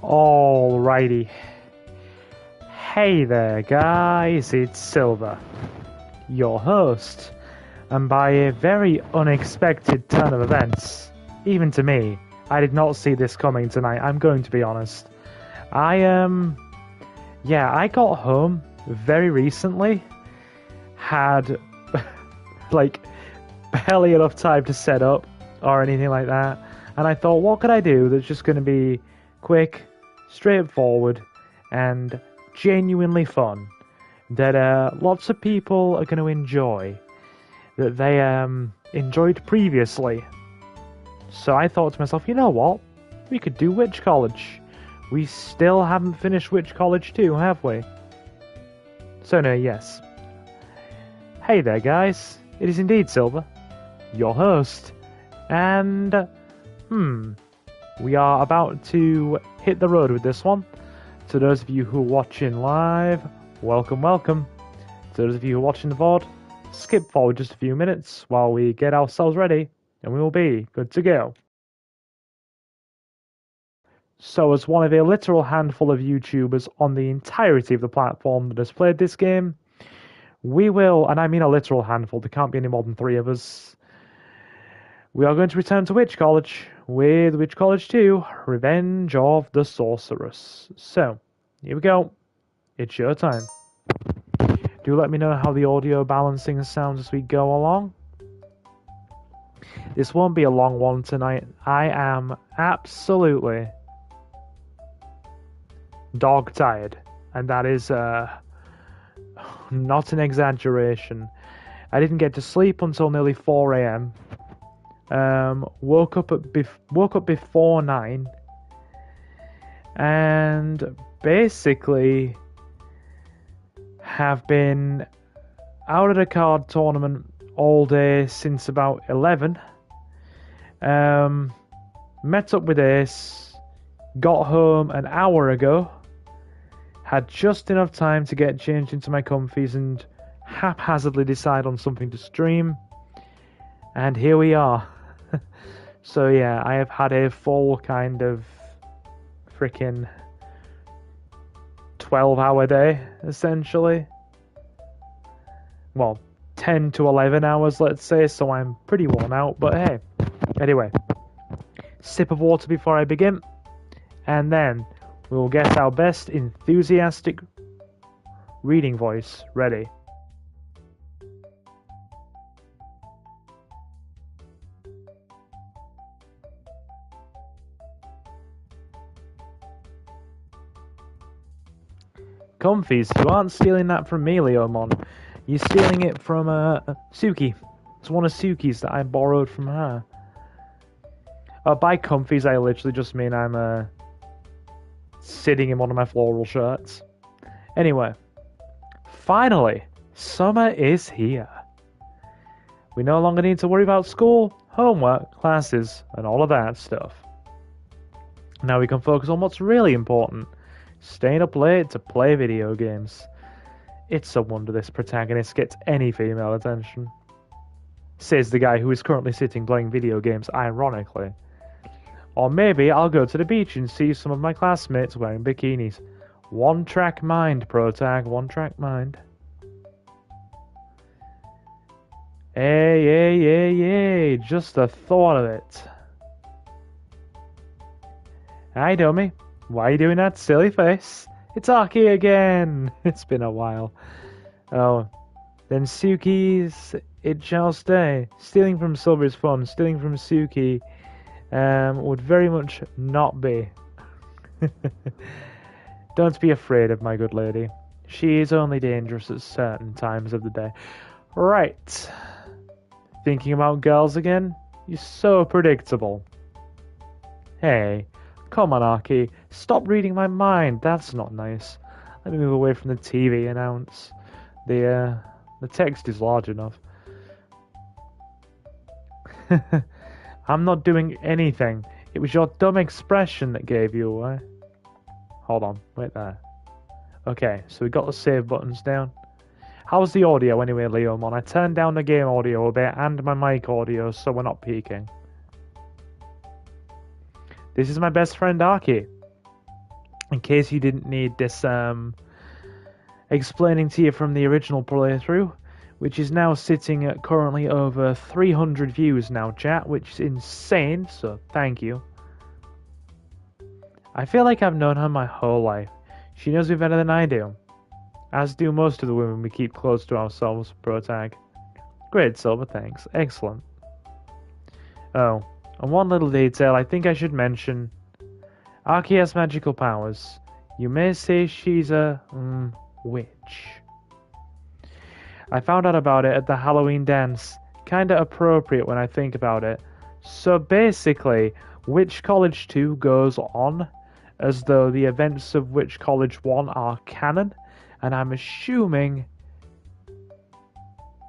Alrighty. Hey there, guys, it's Silver, your host, and by a very unexpected turn of events, even to me, I did not see this coming tonight, I'm going to be honest. I got home very recently, had, barely enough time to set up, or anything like that, and I thought, what could I do that's just going to be quick, straightforward, and genuinely fun, that lots of people are going to enjoy, that they enjoyed previously. So I thought to myself, you know what? We could do Witch College. We still haven't finished Witch College 2, have we? So no, yes. Hey there, guys. It is indeed Silver, your host, and we are about to hit the road with this one. To those of you who are watching live, welcome, welcome. To those of you who are watching the VOD, skip forward just a few minutes while we get ourselves ready, and we will be good to go. So, as one of a literal handful of YouTubers on the entirety of the platform that has played this game, we will, and I mean a literal handful, there can't be any more than 3 of us, we are going to return to Witch College with Witch College 2, Revenge of the Sorceress. So, here we go. It's your time. Do let me know how the audio balancing sounds as we go along. This won't be a long one tonight. I am absolutely dog tired, and that is not an exaggeration. I didn't get to sleep until nearly 4 a.m. Woke up before 9, and basically have been out at a card tournament all day since about 11. Met up with Ace, got home an hour ago, had just enough time to get changed into my comfies and haphazardly decide on something to stream, and here we are. So yeah, I have had a full kind of freaking 12-hour day, essentially. Well, 10 to 11 hours, let's say, so I'm pretty worn out, but hey. Anyway, sip of water before I begin, and then we will get our best enthusiastic reading voice ready. Comfies, you aren't stealing that from me, Leomon. You're stealing it from Suki. It's one of Suki's that I borrowed from her. By comfies, I literally just mean I'm sitting in one of my floral shirts. Anyway, finally, summer is here. We no longer need to worry about school, homework, classes, and all of that stuff. Now we can focus on what's really important. Staying up late to play video games. It's a wonder this protagonist gets any female attention. Says the guy who is currently sitting playing video games, ironically. Or maybe I'll go to the beach and see some of my classmates wearing bikinis. One track mind, protag, one track mind. Hey, just the thought of it. Hi, dummy. Why are you doing that silly face? It's Aki again! It's been a while. Oh, then Suki's It Shall Stay. Stealing from Silver is fun. Stealing from Suki would very much not be. Don't be afraid of my good lady. She is only dangerous at certain times of the day. Right. Thinking about girls again? You're so predictable. Hey. Come on, Aki. Stop reading my mind. That's not nice. Let me move away from the TV announce. The text is large enough. I'm not doing anything. It was your dumb expression that gave you away. Hold on. Wait there. Okay, so we got the save buttons down. How's the audio anyway, Leomon? I turned down the game audio a bit and my mic audio so we're not peaking. This is my best friend Aki. in case you didn't need this explaining to you from the original playthrough, which is now sitting at currently over 300 views now, chat, which is insane, so thank you. I feel like I've known her my whole life. She knows me better than I do. As do most of the women we keep close to ourselves, Protag. Great, Silver, thanks. Excellent. Oh, and one little detail I think I should mention. Aki has magical powers. You may say she's a witch. I found out about it at the Halloween dance. Kinda appropriate when I think about it. So basically, Witch College 2 goes on as though the events of Witch College 1 are canon, and I'm assuming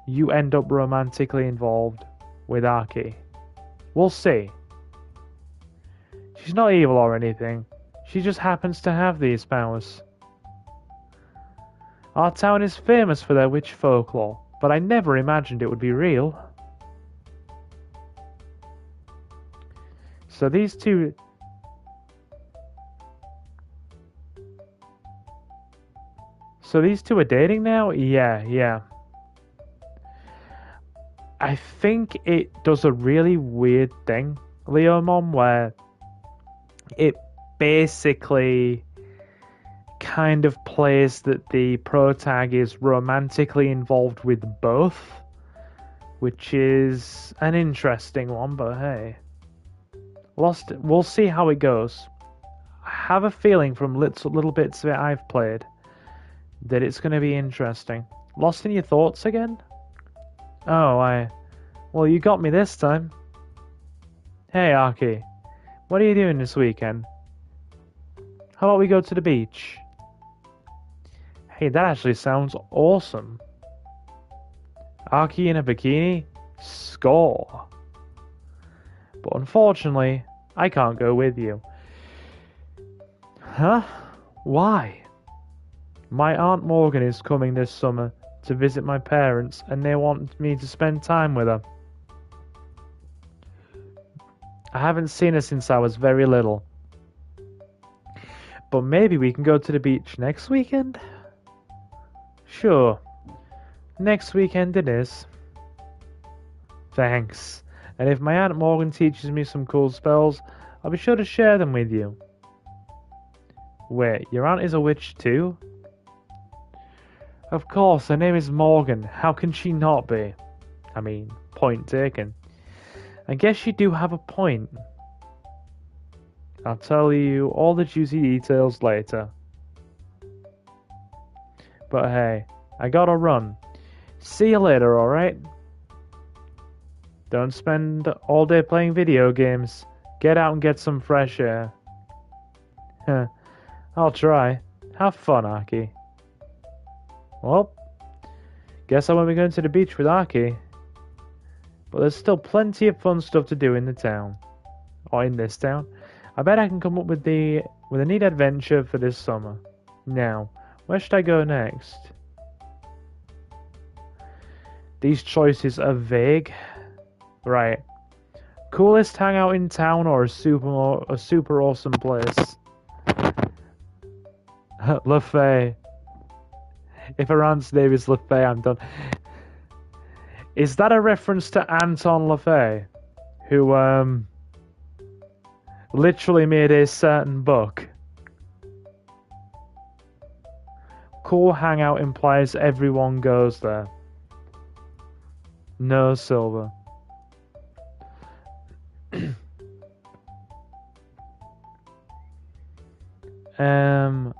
you end up romantically involved with Aki. We'll see. She's not evil or anything. She just happens to have these powers. Our town is famous for their witch folklore, but I never imagined it would be real. So these two... So these two are dating now? Yeah. I think it does a really weird thing, Leomon, where it basically kind of plays that the protag is romantically involved with both, which is an interesting one, but hey. We'll see how it goes. I have a feeling from little bits of it I've played that it's going to be interesting. Lost in your thoughts again? Oh, well, you got me this time. Hey, Aki. What are you doing this weekend? How about we go to the beach? Hey, that actually sounds awesome. Aki in a bikini? Score. But unfortunately, I can't go with you. Huh? Why? My Aunt Morgan is coming this summer to visit my parents, and they want me to spend time with her. I haven't seen her since I was very little. But maybe we can go to the beach next weekend? Sure. Next weekend it is. Thanks. And if my Aunt Morgan teaches me some cool spells, I'll be sure to share them with you. Wait, your aunt is a witch too? Of course, her name is Morgan. How can she not be? I mean, point taken. I guess you do have a point. I'll tell you all the juicy details later. But hey, I gotta run. See you later, alright? Don't spend all day playing video games. Get out and get some fresh air. I'll try. Have fun, Aki. Well, guess I won't be going to the beach with Aki. But there's still plenty of fun stuff to do in the town. Or in this town. I bet I can come up with a neat adventure for this summer. Now, where should I go next? These choices are vague. Right. Coolest hangout in town or a super awesome place? LaFay. If her aunt's name is LaFay, I'm done. Is that a reference to Anton LaFay? Who, literally made a certain book? Cool hangout implies everyone goes there. No, Silver.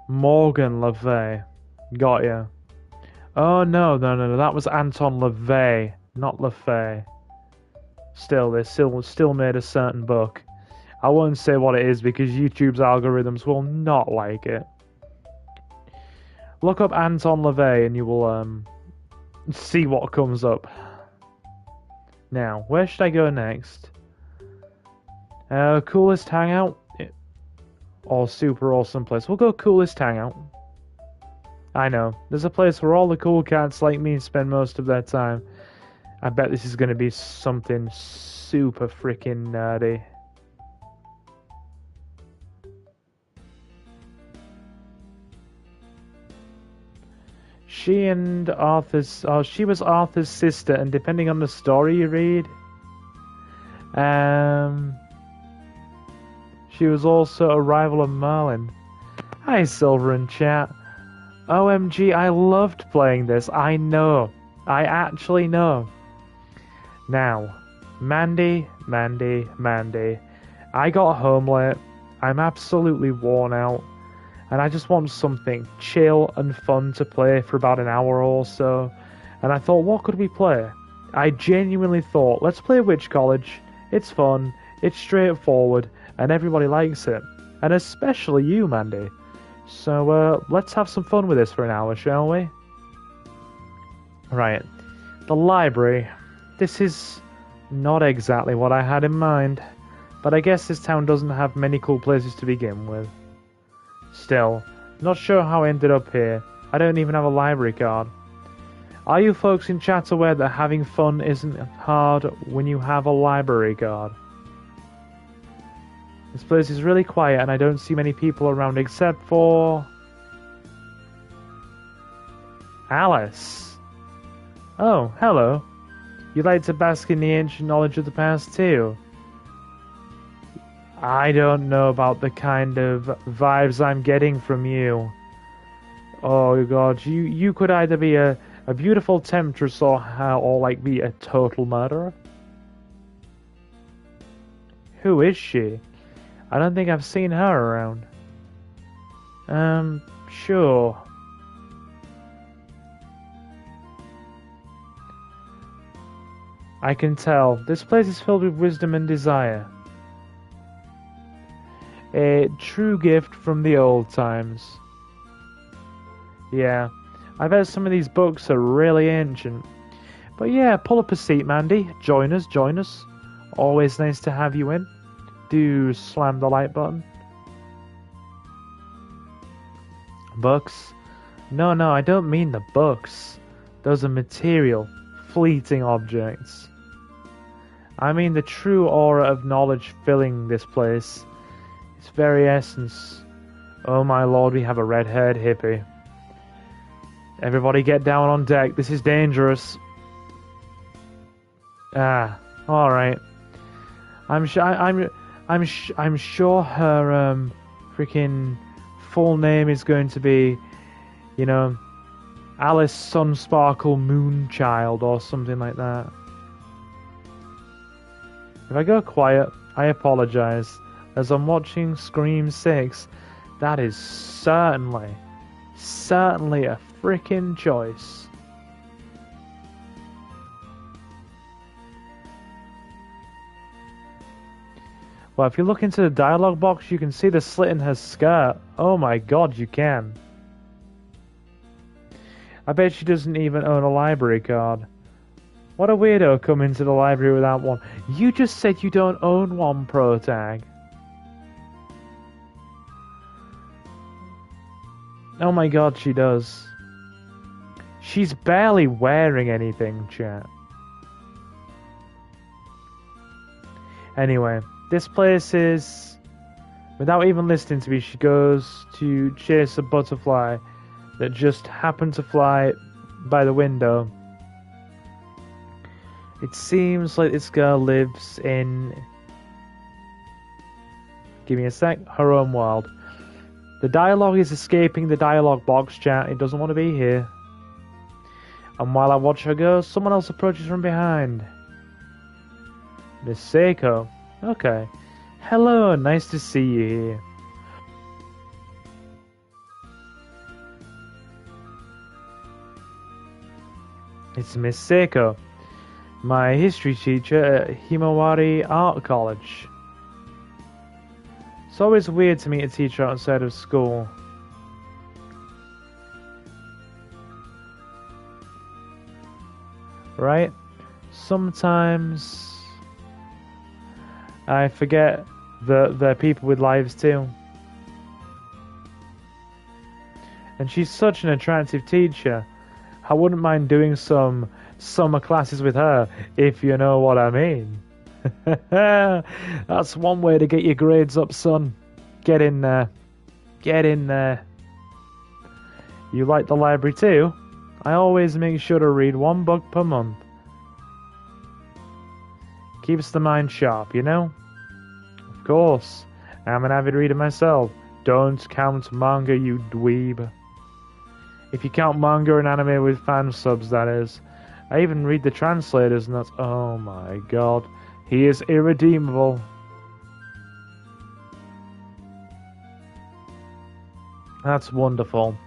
Morgan LaVey. Got ya. Oh, no, that was Anton LaVey, not LaFay. Still, they still made a certain book. I won't say what it is because YouTube's algorithms will not like it. Look up Anton LaVey and you will, see what comes up. Now, where should I go next? Coolest hangout? Or super awesome place? We'll go coolest hangout. I know. There's a place where all the cool cats like me spend most of their time. I bet this is going to be something super freaking nerdy. she and Arthur's... Oh, she was Arthur's sister, and depending on the story you read... She was also a rival of Merlin. Hi, Silver and chat. OMG, I loved playing this. I know. I actually know. Now, Mandy. I got home late. I'm absolutely worn out. And I just want something chill and fun to play for about an hour or so. And I thought, what could we play? I genuinely thought, let's play Witch College. It's fun, it's straightforward, and everybody likes it. And especially you, Mandy. So, let's have some fun with this for an hour, shall we? Right. The library. This is not exactly what I had in mind. But I guess this town doesn't have many cool places to begin with. Still, not sure how I ended up here. I don't even have a library card. Are you folks in chat aware that having fun isn't hard when you have a library card? This place is really quiet and I don't see many people around except for... Alice. Oh, hello. You like to bask in the ancient knowledge of the past too? I don't know about the kind of vibes I'm getting from you. Oh god, you could either be a beautiful temptress or like be a total murderer. Who is she? I don't think I've seen her around. Sure. I can tell. This place is filled with wisdom and desire. A true gift from the old times. Yeah, I bet some of these books are really ancient. But yeah, pull up a seat, Mandy. Join us. Always nice to have you in. Do slam the like button. Books? No, I don't mean the books. Those are material, fleeting objects. I mean the true aura of knowledge filling this place. Its very essence. Oh my lord, we have a red-haired hippie. Everybody get down on deck. This is dangerous. Ah, all right. I'm sure her freaking full name is going to be, you know, Alice Sunsparkle Moonchild or something like that. If I go quiet, I apologize. As I'm watching Scream 6, that is certainly a freaking choice. Well, if you look into the dialogue box, you can see the slit in her skirt. Oh my god, you can. I bet she doesn't even own a library card. What a weirdo coming to the library without one. You just said you don't own one, Protag. Oh my god, she does. She's barely wearing anything, chat. Anyway, this place is... Without even listening to me, she goes to chase a butterfly that just happened to fly by the window. It seems like this girl lives in... Give me a sec. Her own world. The dialogue is escaping the dialogue box, chat. It doesn't want to be here. And while I watch her go, someone else approaches from behind. Miss Seiko. Okay. Hello, nice to see you here. It's Miss Seiko, my history teacher at Himawari Art College. It's always weird to meet a teacher outside of school. Right? Sometimes I forget that they're people with lives too. And she's such an attractive teacher. I wouldn't mind doing some summer classes with her, if you know what I mean. That's one way to get your grades up, son. Get in there. Get in there. You like the library too? I always make sure to read 1 book per month. Keeps the mind sharp, you know? Of course. I'm an avid reader myself. Don't count manga, you dweeb. If you count manga and anime with fan subs, that is. I even read the translators and that's... Oh my god. He is irredeemable. That's wonderful.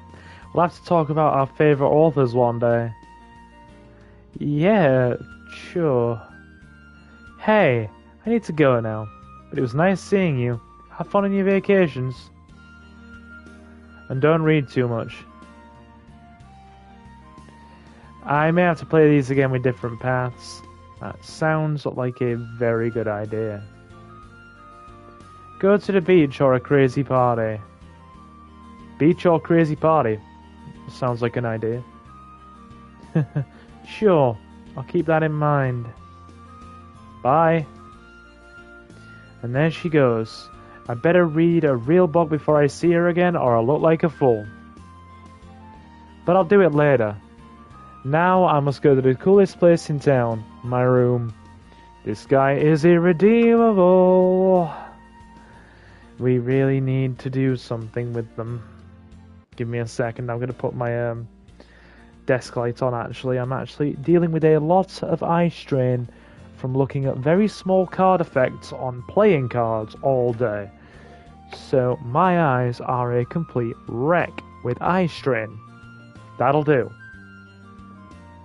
We'll have to talk about our favourite authors one day. Yeah, sure. Hey, I need to go now. But it was nice seeing you. Have fun on your vacations. And don't read too much. I may have to play these again with different paths. That sounds like a very good idea. Go to the beach or a crazy party. Beach or crazy party? Sounds like an idea. Sure, I'll keep that in mind. Bye. And there she goes. I better read a real book before I see her again or I'll look like a fool. But I'll do it later. Now I must go to the coolest place in town, my room. This guy is irredeemable. We really need to do something with them. Give me a second, I'm going to put my desk light on actually. I'm actually dealing with a lot of eye strain from looking at very small card effects on playing cards all day. So my eyes are a complete wreck with eye strain. That'll do.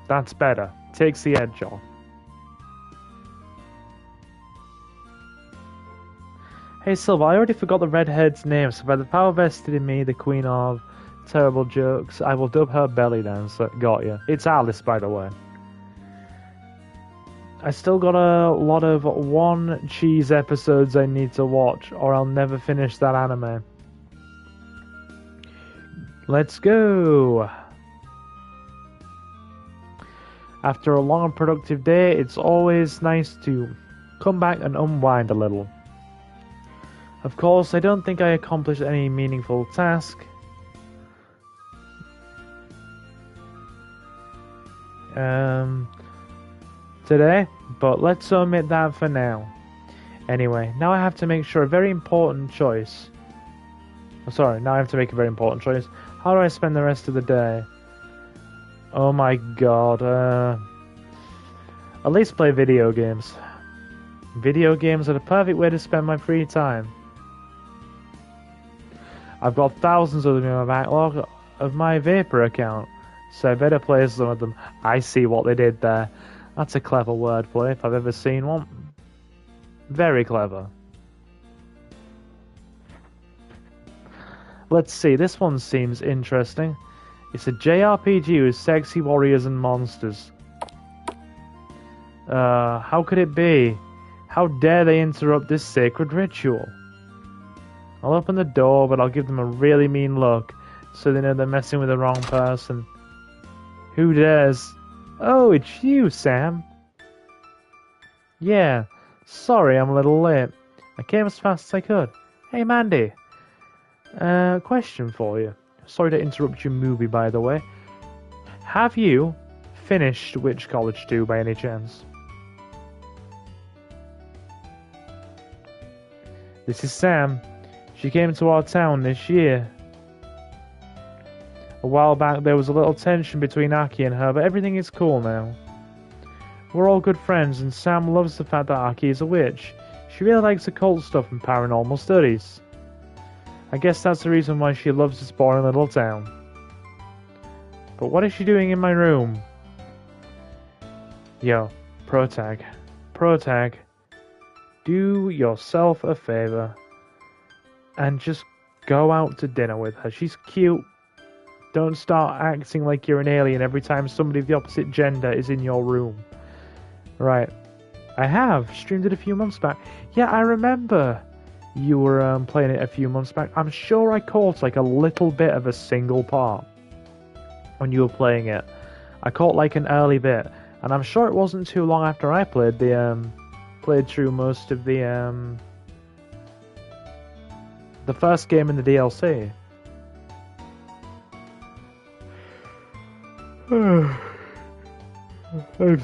That's better. Takes the edge off. Hey Silver, I already forgot the redhead's name, so by the power vested in me, the queen of terrible jokes, I will dub her belly dancer. Got you. It's Alice, by the way. I still got a lot of One Cheese episodes I need to watch, or I'll never finish that anime. Let's go! After a long and productive day, it's always nice to come back and unwind a little. Of course, I don't think I accomplished any meaningful task. Today, but let's omit that for now. Anyway, now I have to make sure a very important choice. Now I have to make a very important choice. How do I spend the rest of the day? Oh my god, at least play video games. Video games are the perfect way to spend my free time. I've got thousands of them in my backlog of my Vapor account, so I better play some of them. I see what they did there. That's a clever wordplay if I've ever seen one. Very clever. Let's see, this one seems interesting. It's a JRPG with sexy warriors and monsters. How could it be? How dare they interrupt this sacred ritual? I'll open the door, but I'll give them a really mean look, so they know they're messing with the wrong person. Who dares? Oh, it's you, Sam. Yeah, sorry I'm a little late. I came as fast as I could. Hey, Mandy. Question for you. Sorry to interrupt your movie, by the way. Have you finished Witch College 2 by any chance? This is Sam. She came to our town this year. A while back there was a little tension between Aki and her, but everything is cool now. We're all good friends, and Sam loves the fact that Aki is a witch. She really likes occult stuff and paranormal studies. I guess that's the reason why she loves this boring little town. But what is she doing in my room? Yo, Protag, do yourself a favor and just go out to dinner with her. She's cute. Don't start acting like you're an alien every time somebody of the opposite gender is in your room. Right. I have streamed it a few months back. Yeah, I remember you were playing it a few months back. I'm sure I caught like a little bit of a single part when you were playing it. I caught like an early bit, and I'm sure it wasn't too long after I played through most of the first game in the DLC. I'm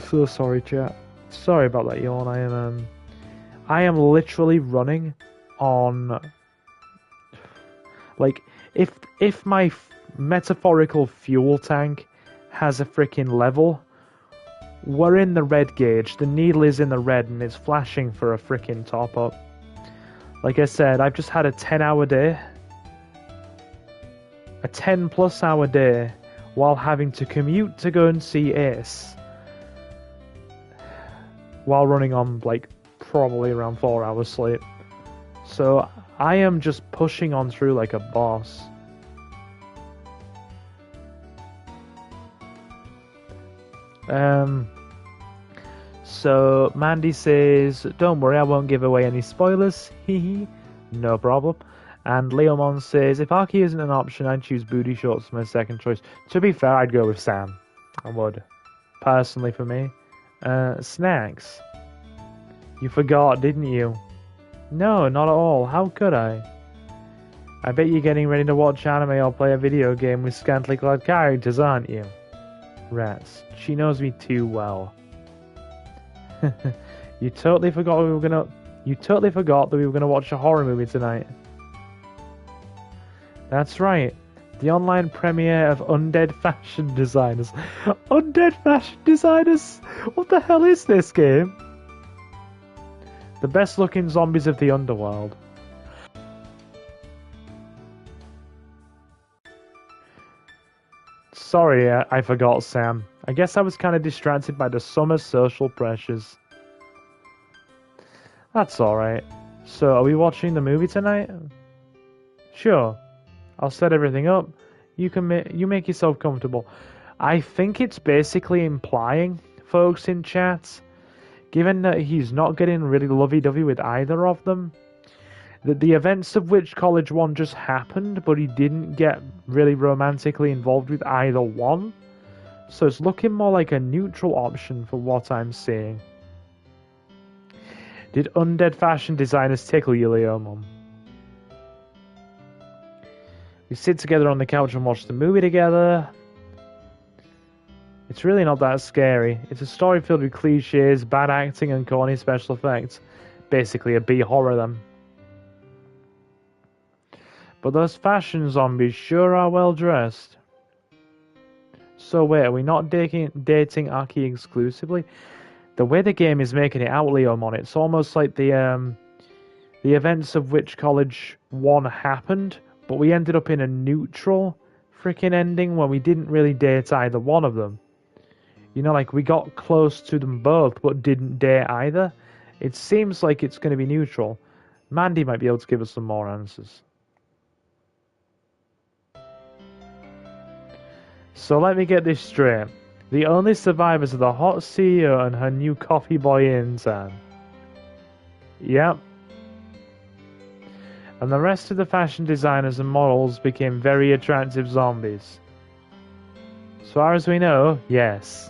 so sorry, chat. Sorry about that yawn. I am literally running on, like, if my metaphorical fuel tank has a freaking level, we're in the red gauge. The needle is in the red and it's flashing for a freaking top up. Like I said, I've just had a 10-hour day. A 10+ hour day while having to commute to go and see Ace. While running on, like, probably around 4 hours sleep. So I am just pushing on through like a boss. So Mandy says, "Don't worry, I won't give away any spoilers." Hehe, no problem. And Leomon says, "If Aki isn't an option, I'd choose booty shorts as my second choice." To be fair, I'd go with Sam. I would. Personally, for me. Snacks. You forgot, didn't you? No, not at all. How could I? I bet you're getting ready to watch anime or play a video game with scantily clad characters, aren't you? Rats. She knows me too well. You totally forgot that we were gonna watch a horror movie tonight. That's right. The online premiere of Undead Fashion Designers. Undead Fashion Designers? What the hell is this game? The best looking zombies of the underworld. Sorry, I forgot, Sam. I guess I was kind of distracted by the summer social pressures. That's alright. So, are we watching the movie tonight? Sure. I'll set everything up. You make yourself comfortable. I think it's basically implying, folks in chat, given that he's not getting really lovey-dovey with either of them, that the events of which College 1 just happened, but he didn't get really romantically involved with either one. So it's looking more like a neutral option for what I'm seeing. Did Undead Fashion Designers tickle you, Leomon? We sit together on the couch and watch the movie together. It's really not that scary. It's a story filled with cliches, bad acting, and corny special effects. Basically a B-horror then. But those fashion zombies sure are well dressed. So wait, are we not dating Aki exclusively? The way the game is making it out, Leomon, it's almost like the events of which College 1 happened, but we ended up in a neutral freaking ending where we didn't really date either one of them. You know, like we got close to them both, but didn't date either. It seems like it's going to be neutral. Mandy might be able to give us some more answers. So let me get this straight. The only survivors are the hot CEO and her new coffee boy intern. Yep. And the rest of the fashion designers and models became very attractive zombies. As far as we know, yes.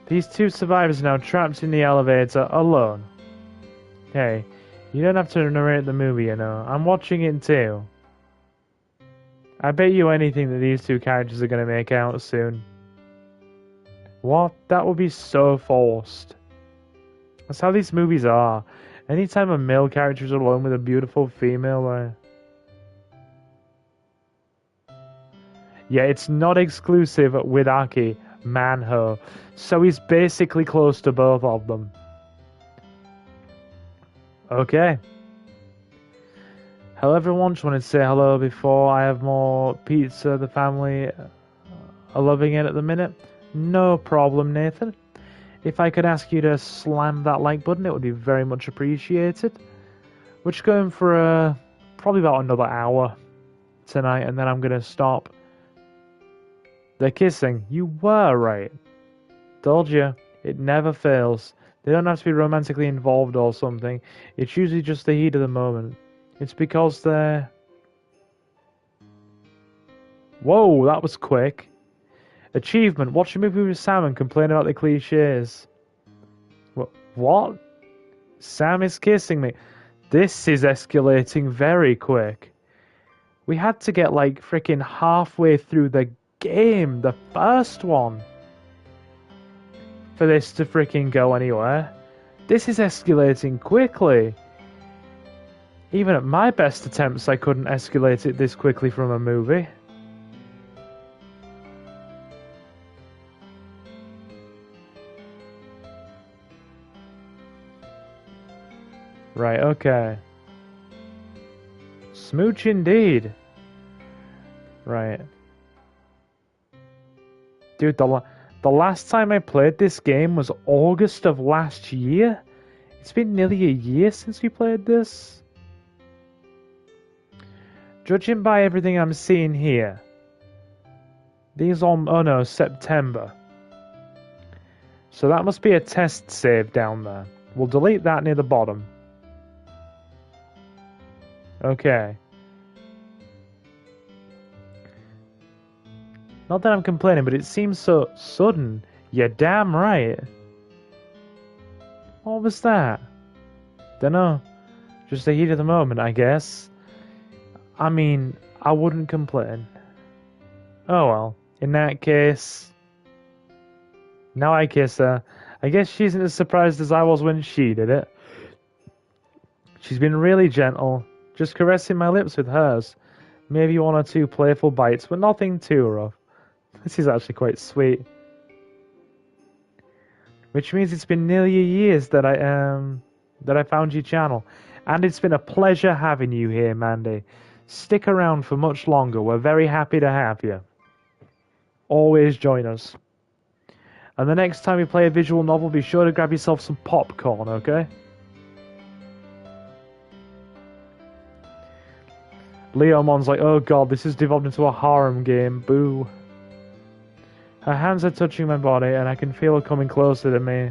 These two survivors are now trapped in the elevator alone. Hey, you don't have to narrate the movie, you know. I'm watching it too. I bet you anything that these two characters are going to make out soon. What? That would be so forced. That's how these movies are. Anytime a male character is alone with a beautiful female, yeah, it's not exclusive with Aki, Manho. So he's basically close to both of them. Okay. Hello everyone, just wanted to say hello before I have more pizza. The family are loving it at the minute. No problem, Nathan. If I could ask you to slam that like button, it would be very much appreciated. We're just going for probably about another hour tonight, and then I'm going to stop. They're kissing. You were right. Told you. It never fails. They don't have to be romantically involved or something. It's usually just the heat of the moment. It's because they're... Whoa, that was quick. Achievement. Watch a movie with Sam and complain about the cliches. What? Sam is kissing me. This is escalating very quick. We had to get like freaking halfway through the game, the first one, for this to freaking go anywhere. This is escalating quickly. Even at my best attempts, I couldn't escalate it this quickly from a movie. Right, okay. Smooch indeed. Right. Dude, the last time I played this game was August of last year. It's been nearly a year since we played this. Judging by everything I'm seeing here, these all... Oh no, September. So that must be a test save down there. We'll delete that near the bottom. Okay. Not that I'm complaining, but it seems so sudden. You're damn right. What was that? Dunno. Just the heat of the moment, I guess. I mean, I wouldn't complain. Oh well. In that case... Now I kiss her. I guess she isn't as surprised as I was when she did it. She's been really gentle, just caressing my lips with hers. Maybe one or two playful bites, but nothing too rough. This is actually quite sweet. Which means it's been nearly a year that I found your channel. And it's been a pleasure having you here, Mandy. Stick around for much longer. We're very happy to have you. Always join us. And the next time you play a visual novel, be sure to grab yourself some popcorn, okay? Leomon's like, oh god, this has devolved into a harem game. Boo. Her hands are touching my body, and I can feel her coming closer to me.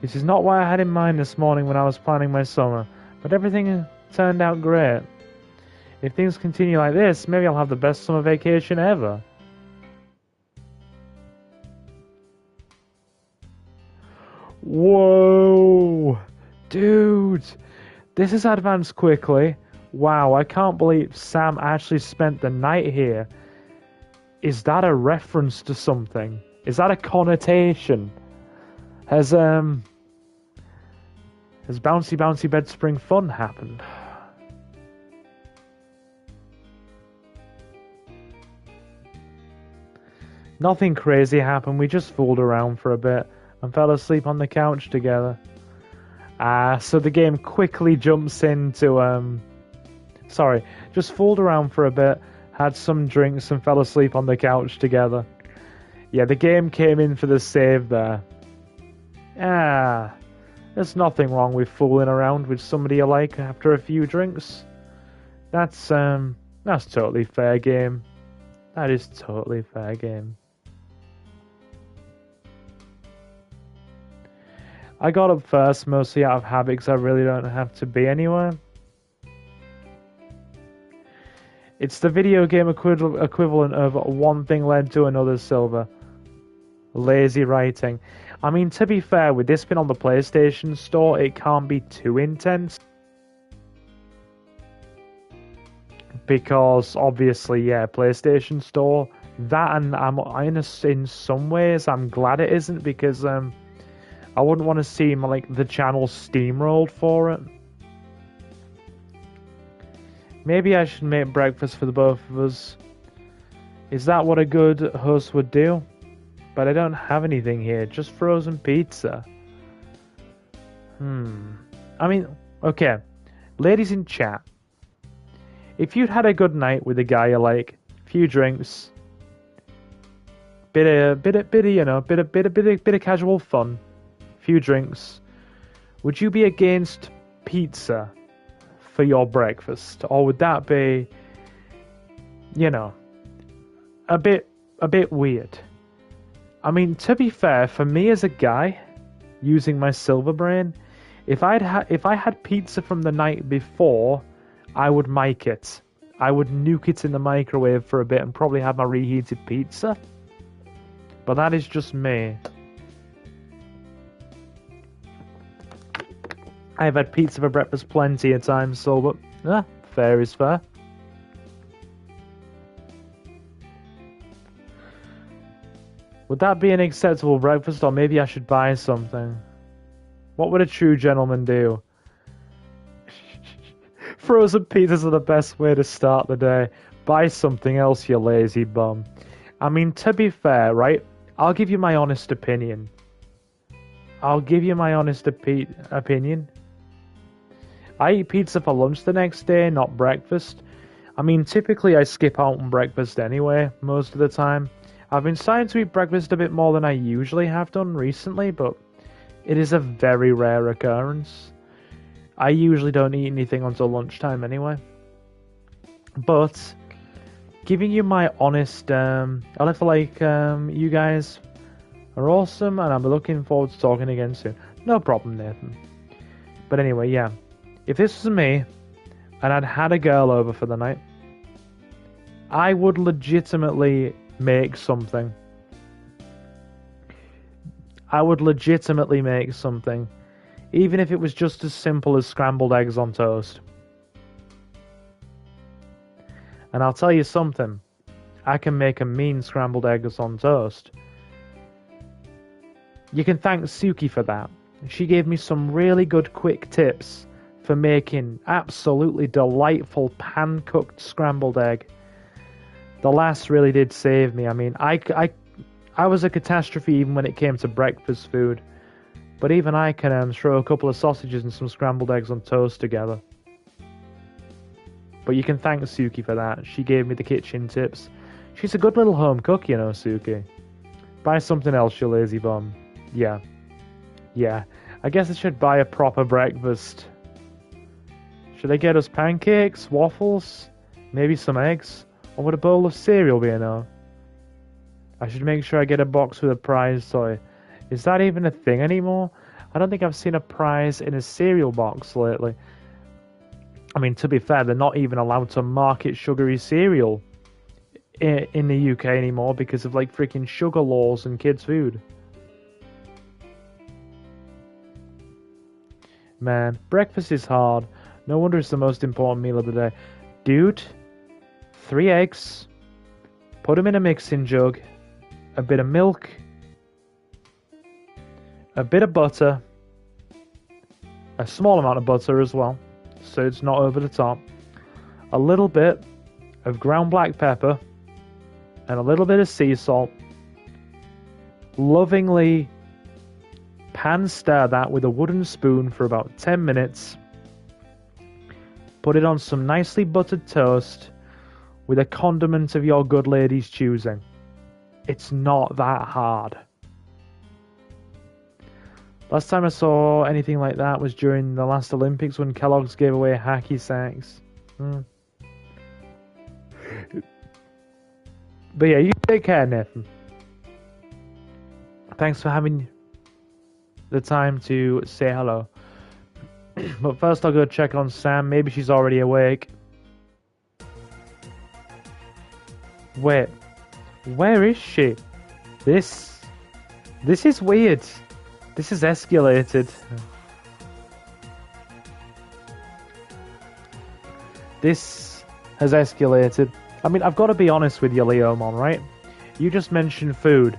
This is not what I had in mind this morning when I was planning my summer, but everything turned out great. If things continue like this, maybe I'll have the best summer vacation ever. Whoa! Dude! This has advanced quickly. Wow, I can't believe Sam actually spent the night here. Is that a reference to something? Is that a connotation? Has Bouncy Bouncy Bed Spring Fun happened? Nothing crazy happened, we just fooled around for a bit and fell asleep on the couch together. So the game quickly jumps into, sorry, just fooled around for a bit, had some drinks and fell asleep on the couch together. Yeah, the game came in for the save there. There's nothing wrong with fooling around with somebody you like after a few drinks. That's totally fair game. That is totally fair game. I got up first, mostly out of habit, because I really don't have to be anywhere. It's the video game equivalent of one thing led to another, Silver. Lazy writing. I mean, to be fair, with this being on the PlayStation Store, it can't be too intense. Because, obviously, yeah, PlayStation Store. That, and in some ways, I'm glad it isn't, because, I wouldn't want to see like the channel steamrolled for it. Maybe I should make breakfast for the both of us. Is that what a good host would do? But I don't have anything here, just frozen pizza. I mean, okay. Ladies in chat, if you'd had a good night with a guy you like, few drinks, bit of casual fun, few drinks, would you be against pizza for your breakfast, or would that be, you know, a bit weird? I mean, to be fair, for me as a guy, using my silver brain, if I had pizza from the night before, I would make it. I would nuke it in the microwave for a bit and probably have my reheated pizza. But that is just me. I've had pizza for breakfast plenty of times, so, but, fair is fair. Would that be an acceptable breakfast, or maybe I should buy something? What would a true gentleman do? Frozen pizzas are the best way to start the day. Buy something else, you lazy bum. I mean, to be fair, right? I'll give you my honest opinion. Opinion. I eat pizza for lunch the next day, not breakfast. I mean, typically I skip out on breakfast anyway, most of the time. I've been starting to eat breakfast a bit more than I usually have done recently, but it is a very rare occurrence. I usually don't eat anything until lunchtime anyway. But, giving you my honest, I feel like you guys are awesome, and I'm looking forward to talking again soon. No problem, Nathan. But anyway, yeah. If this was me, and I'd had a girl over for the night, I would legitimately make something. Even if it was just as simple as scrambled eggs on toast. And I'll tell you something, I can make a mean scrambled eggs on toast. You can thank Suki for that. She gave me some really good quick tips for making absolutely delightful pan-cooked scrambled egg. The last really did save me. I mean, I was a catastrophe even when it came to breakfast food. But even I can throw a couple of sausages and some scrambled eggs on toast together. But you can thank Suki for that. She gave me the kitchen tips. She's a good little home cook, you know, Suki. Buy something else, you lazy bum. Yeah. I guess I should buy a proper breakfast. Should I get us pancakes, waffles, maybe some eggs? Or would a bowl of cereal be enough? I should make sure I get a box with a prize toy. Is that even a thing anymore? I don't think I've seen a prize in a cereal box lately. I mean, to be fair, they're not even allowed to market sugary cereal in the UK anymore because of like freaking sugar laws and kids' food. Man, breakfast is hard. No wonder it's the most important meal of the day. Dude, 3 eggs, put them in a mixing jug, a bit of milk, a bit of butter, a small amount of butter as well, so it's not over the top, a little bit of ground black pepper, and a little bit of sea salt. Lovingly pan stir that with a wooden spoon for about 10 minutes. Put it on some nicely buttered toast with a condiment of your good lady's choosing. It's not that hard. Last time I saw anything like that was during the last Olympics when Kellogg's gave away hacky sacks. But yeah, you take care, Nathan. Thanks for having the time to say hello. But first I'll go check on Sam. Maybe she's already awake. Wait. Where is she? This is weird. This has escalated. This has escalated. I mean, I've got to be honest with you, Leomon, right? You just mentioned food.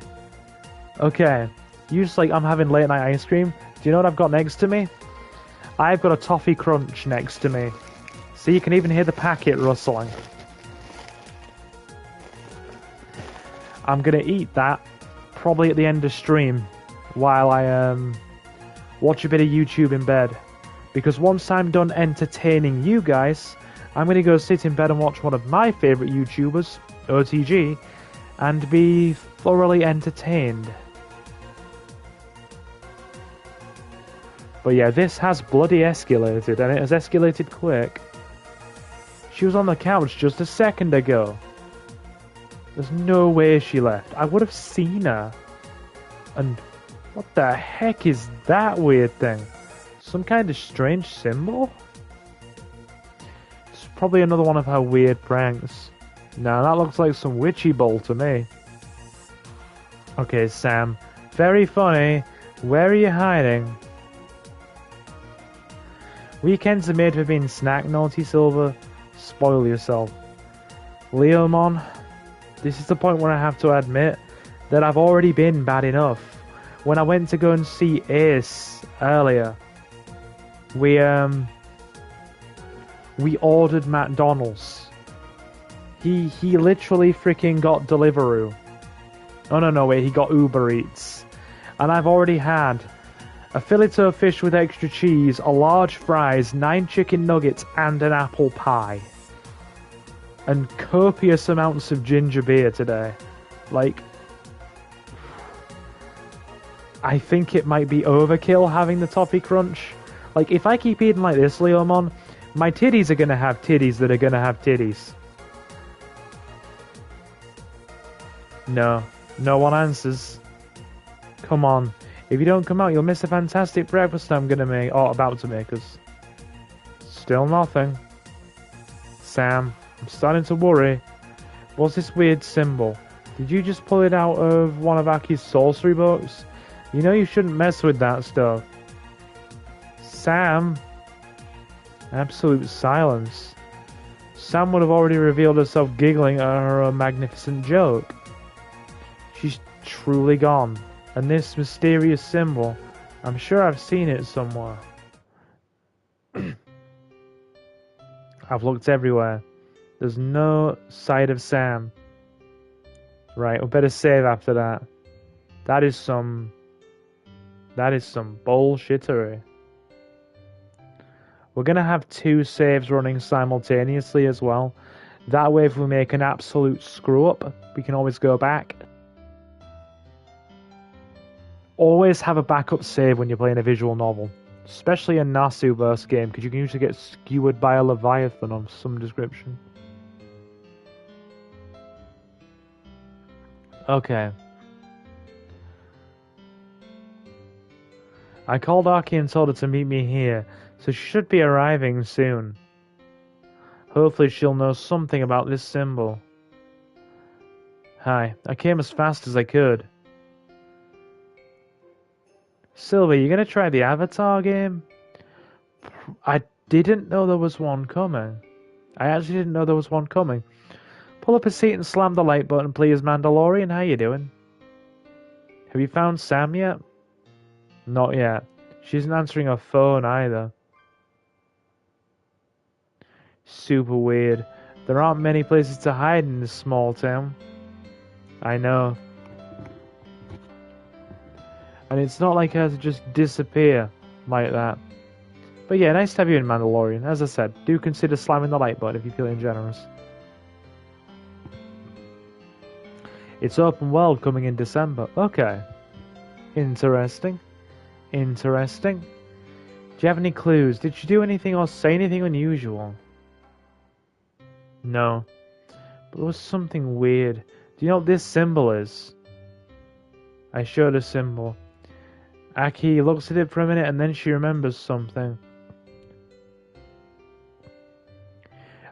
Okay. You just like, I'm having late night ice cream. Do you know what I've got next to me? I've got a toffee crunch next to me. So you can even hear the packet rustling. I'm going to eat that probably at the end of stream while I watch a bit of YouTube in bed. Because once I'm done entertaining you guys, I'm going to go sit in bed and watch one of my favourite YouTubers, OTG, and be thoroughly entertained. But yeah, this has bloody escalated, and it has escalated quick. She was on the couch just a second ago. There's no way she left. I would have seen her. And what the heck is that weird thing? Some kind of strange symbol? It's probably another one of her weird pranks. Now that looks like some witchy bowl to me. Okay, Sam. Very funny. Where are you hiding? Weekends are made for being snack naughty, Silver. Spoil yourself. Leomon, this is the point where I have to admit that I've already been bad enough. When I went to go and see Ace earlier, we ordered McDonald's. He literally freaking got Deliveroo. Oh no, wait, he got Uber Eats. And I've already had a filet fish with extra cheese, a large fries, 9 chicken nuggets, and an apple pie. And copious amounts of ginger beer today. Like, I think it might be overkill having the toffee crunch. Like, if I keep eating like this, Leomon, my titties are gonna have titties that are gonna have titties. No one answers. Come on. If you don't come out, you'll miss a fantastic breakfast I'm gonna make, or about to make us. Still nothing. Sam, I'm starting to worry. What's this weird symbol? Did you just pull it out of one of Aki's sorcery books? You know you shouldn't mess with that stuff. Sam? Absolute silence. Sam would have already revealed herself giggling at her own magnificent joke. She's truly gone. And this mysterious symbol, I'm sure I've seen it somewhere. I've looked everywhere. There's no sight of Sam. Right, we better save after that. That is some bullshittery. We're gonna have 2 saves running simultaneously as well. That way if we make an absolute screw up, we can always go back. Always have a backup save when you're playing a visual novel. Especially a Nasu-verse game, because you can usually get skewered by a Leviathan of some description. Okay. I called Aki and told her to meet me here, so she should be arriving soon. Hopefully she'll know something about this symbol. Hi, I came as fast as I could. Sylvie, you gonna try the Avatar game? I didn't know there was one coming. I actually didn't know there was one coming. Pull up a seat and slam the like button, please, Mandalorian. How you doing? Have you found Sam yet? Not yet. She isn't answering her phone either. Super weird. There aren't many places to hide in this small town. I know. And it's not like her to just disappear like that. But yeah, nice to have you in Mandalorian. As I said, do consider slamming the like button if you're feeling generous. It's open world coming in December. Okay. Interesting. Interesting. Do you have any clues? Did she do anything or say anything unusual? No. But there was something weird. Do you know what this symbol is? I showed a symbol. Aki looks at it for a minute and then she remembers something.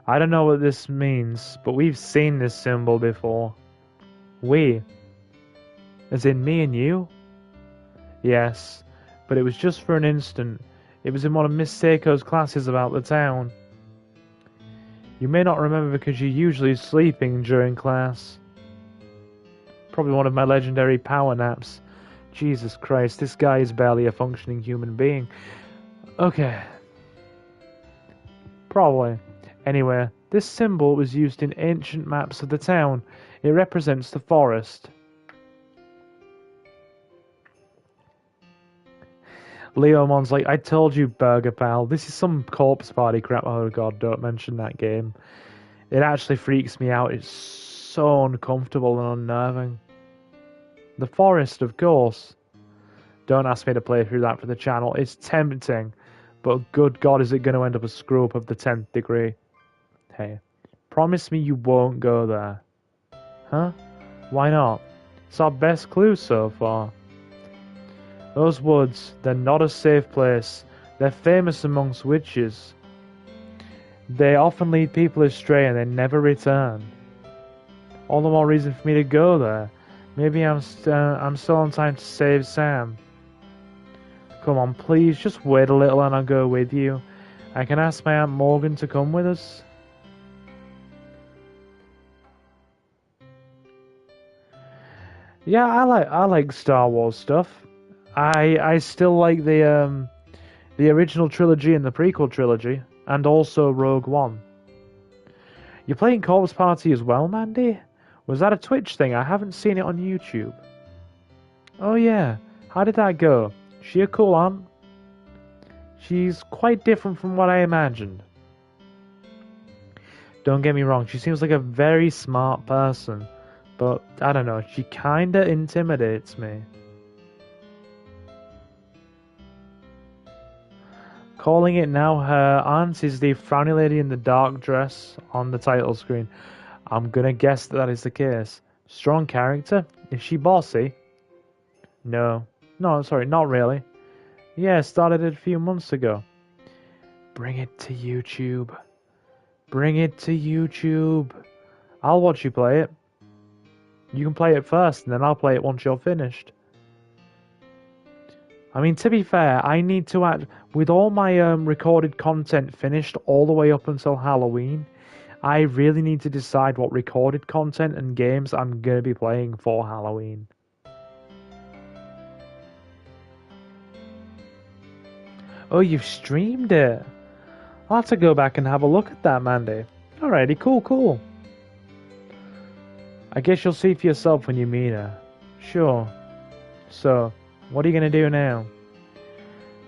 I don't know what this means, but we've seen this symbol before. We? As in me and you? Yes, but it was just for an instant. It was in one of Miss Seiko's classes about the town. You may not remember because you're usually sleeping during class. Probably one of my legendary power naps. Jesus Christ, this guy is barely a functioning human being. Okay. Probably. Anyway, this symbol was used in ancient maps of the town. It represents the forest. Leomon's like, I told you, Burger Pal. This is some corpse party crap. Oh god, don't mention that game. It actually freaks me out. It's so uncomfortable and unnerving. The forest, of course. Don't ask me to play through that for the channel. It's tempting. But good god, is it going to end up a screw-up of the 10th degree. Hey, promise me you won't go there. Huh? Why not? It's our best clue so far. Those woods, they're not a safe place. They're famous amongst witches. They often lead people astray and they never return. All the more reason for me to go there. Maybe I'm still on time to save Sam. Come on, please, just wait a little and I'll go with you. I can ask my Aunt Morgan to come with us. Yeah, I like Star Wars stuff. I still like the original trilogy and the prequel trilogy, and also Rogue One. You're playing Corpse Party as well, Mandy? Was that a Twitch thing? I haven't seen it on YouTube. Oh yeah, how did that go? She a cool aunt? She's quite different from what I imagined. Don't get me wrong, she seems like a very smart person, but I don't know, she kinda intimidates me. Calling it now, her aunt is the frowny lady in the dark dress on the title screen. I'm gonna guess that is the case. Strong character? Is she bossy? No. No, sorry, not really. Yeah, started it a few months ago. Bring it to YouTube. Bring it to YouTube. I'll watch you play it. You can play it first, and then I'll play it once you're finished. I mean, to be fair, I need to add... With all my recorded content finished all the way up until Halloween, I really need to decide what recorded content and games I'm going to be playing for Halloween. Oh, you've streamed it. I'll have to go back and have a look at that, Mandy. Alrighty, cool. I guess you'll see for yourself when you meet her. Sure. So, what are you gonna do now?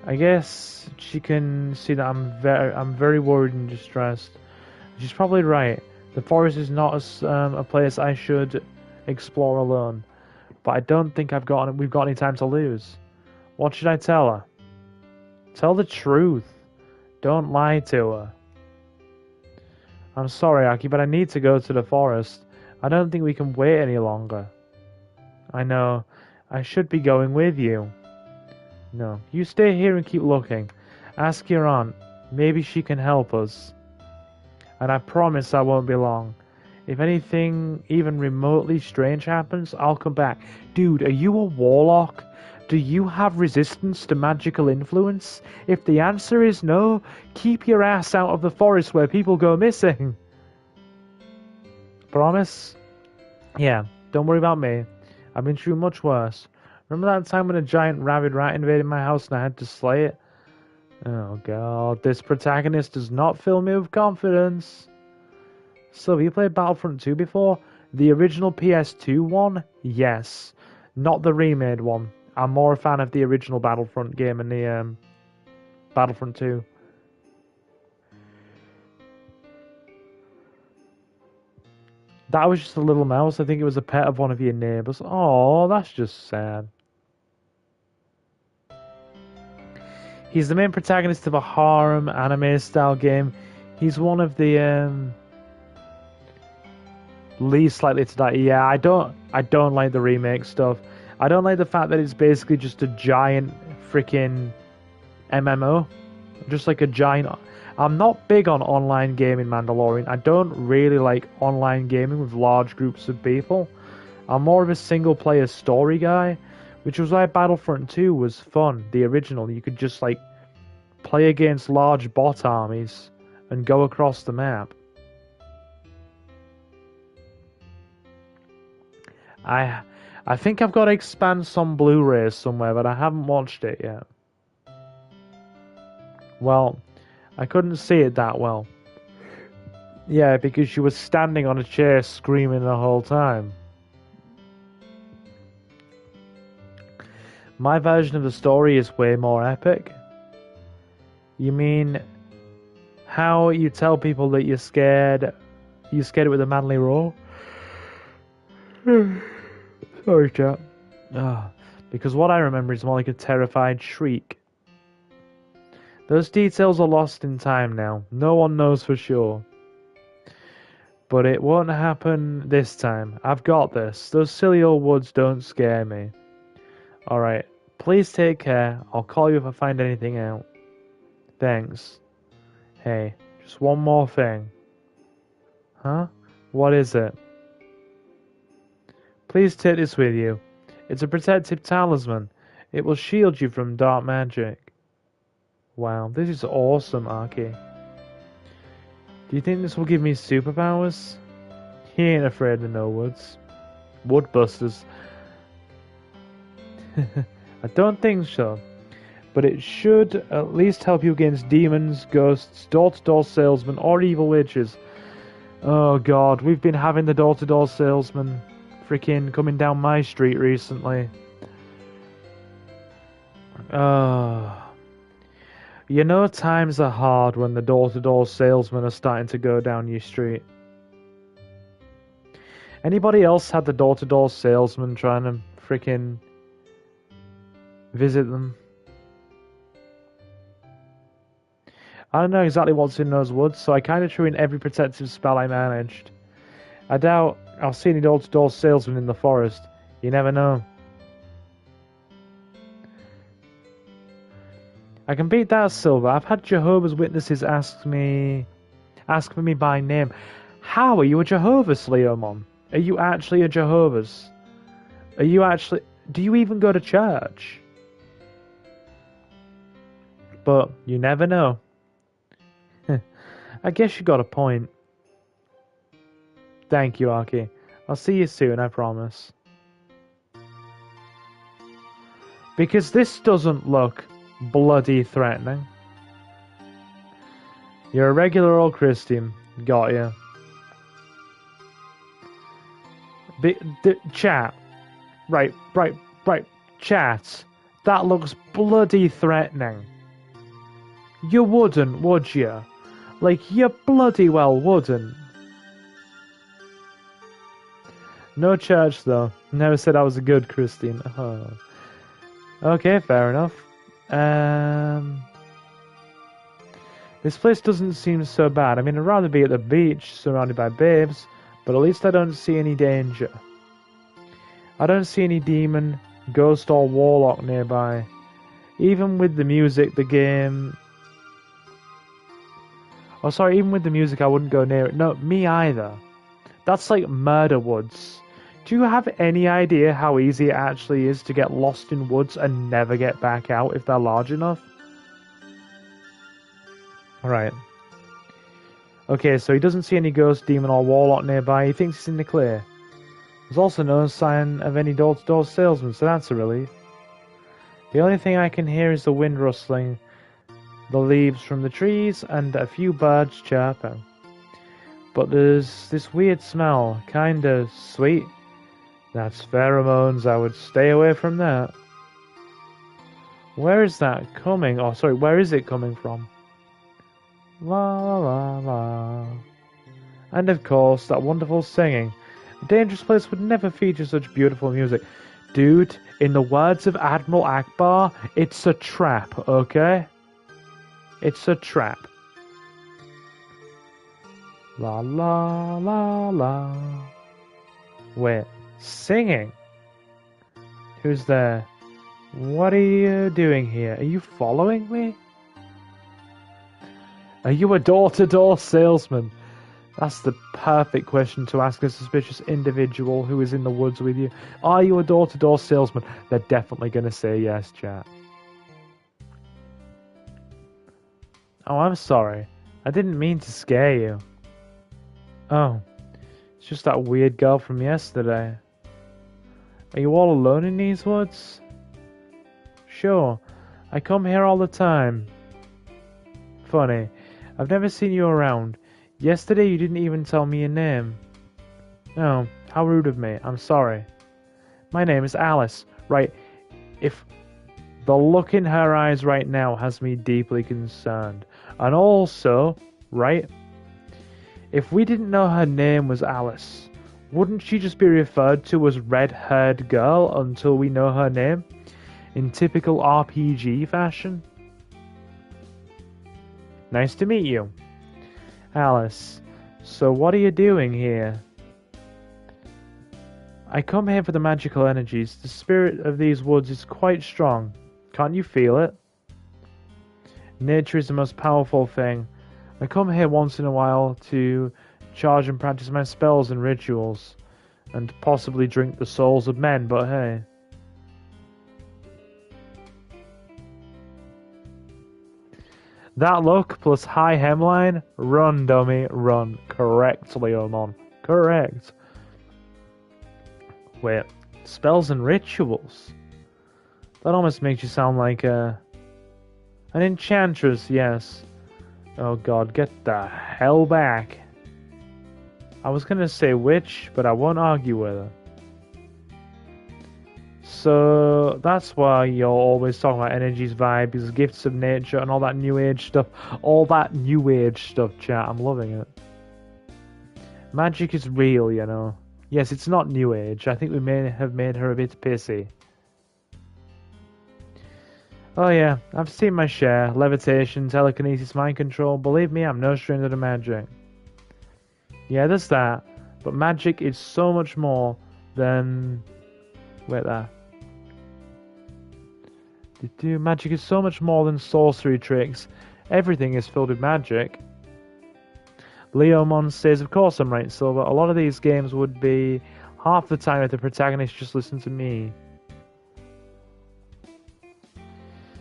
I guess she can see that I'm very worried and distressed. She's probably right. The forest is not a place I should explore alone. But I don't think we've got any time to lose. What should I tell her? Tell the truth. Don't lie to her. I'm sorry, Aki, but I need to go to the forest. I don't think we can wait any longer. I know. I should be going with you. No, you stay here and keep looking. Ask your aunt. Maybe she can help us. And I promise I won't be long. If anything even remotely strange happens, I'll come back. Dude, are you a warlock? Do you have resistance to magical influence? If the answer is no, keep your ass out of the forest where people go missing. Promise? Yeah, don't worry about me. I've been through much worse. Remember that time when a giant rabid rat invaded my house and I had to slay it? Oh god, this protagonist does not fill me with confidence. So, have you played Battlefront 2 before? The original PS2 one? Yes. Not the remade one. I'm more a fan of the original Battlefront game and the Battlefront 2. That was just a little mouse. I think it was a pet of one of your neighbours. Oh, that's just sad. He's the main protagonist of a harem anime-style game. He's one of the least likely to die. Yeah, I don't like the remake stuff. I don't like the fact that it's basically just a giant freaking MMO. Just like a giant... I'm not big on online gaming, Mandalorian. I don't really like online gaming with large groups of people. I'm more of a single-player story guy, which was why Battlefront 2 was fun, the original. You could just, like, play against large bot armies and go across the map. I think I've got to expand some Blu-rays somewhere, but I haven't watched it yet. Well, I couldn't see it that well. Yeah, because she was standing on a chair screaming the whole time. My version of the story is way more epic. You mean how you tell people that you're scared it with a manly roar? Sorry, chat. Because what I remember is more like a terrified shriek. Those details are lost in time now. No one knows for sure. But it won't happen this time. I've got this. Those silly old woods don't scare me. Alright. Please take care. I'll call you if I find anything out. Thanks. Hey, just one more thing. Huh? What is it? Please take this with you. It's a protective talisman. It will shield you from dark magic. Wow, this is awesome, Aki. Do you think this will give me superpowers? He ain't afraid of no woods. Woodbusters. I don't think so. But it should at least help you against demons, ghosts, door-to-door salesmen, or evil witches. Oh god, we've been having the door-to-door salesman freaking coming down my street recently. You know times are hard when the door-to-door salesmen are starting to go down your street. Anybody else had the door-to-door salesman trying to freaking visit them? I don't know exactly what's in those woods, so I kind of threw in every protective spell I managed. I doubt I'll see any door-to-door salesmen in the forest. You never know. I can beat that, Silver. I've had Jehovah's Witnesses ask for me by name. How are you a Jehovah's, Leomon? Are you actually a Jehovah's? Do you even go to church? But you never know. I guess you got a point. Thank you, Aki. I'll see you soon, I promise. Because this doesn't look bloody threatening. You're a regular old Christian. Got you. Chat. Right. Chat. That looks bloody threatening. You wouldn't, would you? Like, you bloody well wouldn't. No church, though. Never said I was a good Christian. Oh. Okay, fair enough. This place doesn't seem so bad. I mean, I'd rather be at the beach, surrounded by babes, but at least I don't see any danger. I don't see any demon, ghost, or warlock nearby. Even with the music, the game... Oh, sorry, even with the music, I wouldn't go near it. No, me either. That's like murder woods. Do you have any idea how easy it actually is to get lost in woods and never get back out if they're large enough? Alright. Okay, so he doesn't see any ghost, demon, or warlock nearby. He thinks he's in the clear. There's also no sign of any door-to-door salesman, so that's a relief. The only thing I can hear is the wind rustling, the leaves from the trees, and a few birds chirping. But there's this weird smell, kinda sweet. That's pheromones, I would stay away from that. Where is that coming? Oh, sorry, where is it coming from? La la la la. And of course, that wonderful singing. A dangerous place would never feature such beautiful music. Dude, in the words of Admiral Akbar, it's a trap, okay? It's a trap. La la la la. Wait, singing? Who's there? What are you doing here? Are you following me? Are you a door-to-door salesman? That's the perfect question to ask a suspicious individual who is in the woods with you. Are you a door-to-door salesman? They're definitely going to say yes, chat. Oh, I'm sorry. I didn't mean to scare you. Oh, it's just that weird girl from yesterday. Are you all alone in these woods? Sure, I come here all the time. Funny, I've never seen you around. Yesterday you didn't even tell me your name. Oh, how rude of me. I'm sorry. My name is Alice. Right, if the look in her eyes right now has me deeply concerned. And also, right, if we didn't know her name was Alice, wouldn't she just be referred to as red-haired girl until we know her name? In typical RPG fashion? Nice to meet you. Alice, so what are you doing here? I come here for the magical energies. The spirit of these woods is quite strong. Can't you feel it? Nature is the most powerful thing. I come here once in a while to charge and practice my spells and rituals, and possibly drink the souls of men, but hey. That look plus high hemline, run dummy, run. Correct, Leomon. Correct. Wait, spells and rituals? That almost makes you sound like an enchantress, yes. Oh god, get the hell back. I was gonna say witch, but I won't argue with her. So that's why you're always talking about energies, vibes, gifts of nature, and all that new age stuff. All that new age stuff, chat. I'm loving it. Magic is real, you know. Yes, it's not new age. I think we may have made her a bit pissy. Oh yeah, I've seen my share. Levitation, telekinesis, mind control. Believe me, I'm no stranger to magic. Yeah, there's that. But magic is so much more than... Wait there. Magic is so much more than sorcery tricks. Everything is filled with magic. Leomon says, of course I'm right, Silver. A lot of these games would be half the time if the protagonist just listened to me.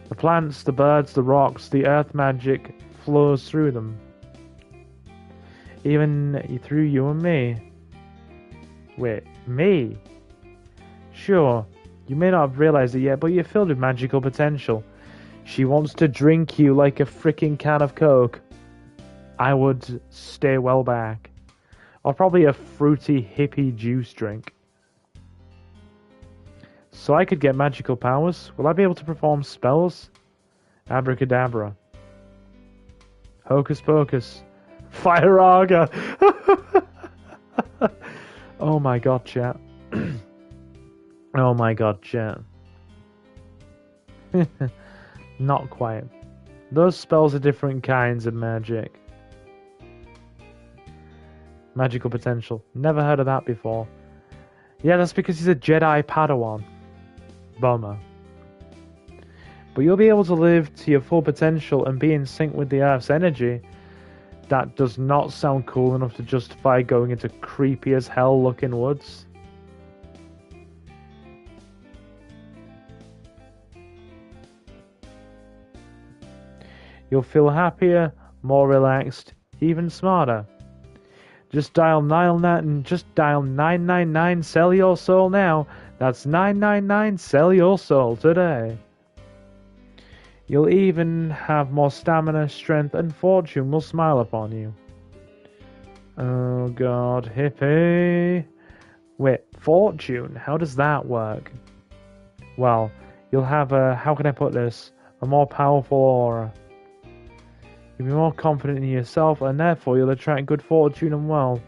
The plants, the birds, the rocks, the earth magic flows through them. Even through you and me. Wait, me? Sure. You may not have realized it yet, but you're filled with magical potential. She wants to drink you like a freaking can of Coke. I would stay well back. Or probably a fruity hippie juice drink. So I could get magical powers? Will I be able to perform spells? Abracadabra. Hocus pocus. Fire Arga! Oh my god, chat. Oh my god, chat. Not quite. Those spells are different kinds of magic. Magical potential. Never heard of that before. Yeah, that's because he's a Jedi Padawan. Bummer. But you'll be able to live to your full potential and be in sync with the Earth's energy. That does not sound cool enough to justify going into creepy as hell looking woods. You'll feel happier, more relaxed, even smarter. Just dial 999 sell your soul now. That's 999 sell your soul today. You'll even have more stamina, strength, and fortune will smile upon you. Oh god, hippie. Wait, fortune? How does that work? Well, you'll have how can I put this? A more powerful aura. You'll be more confident in yourself, and therefore you'll attract good fortune and wealth.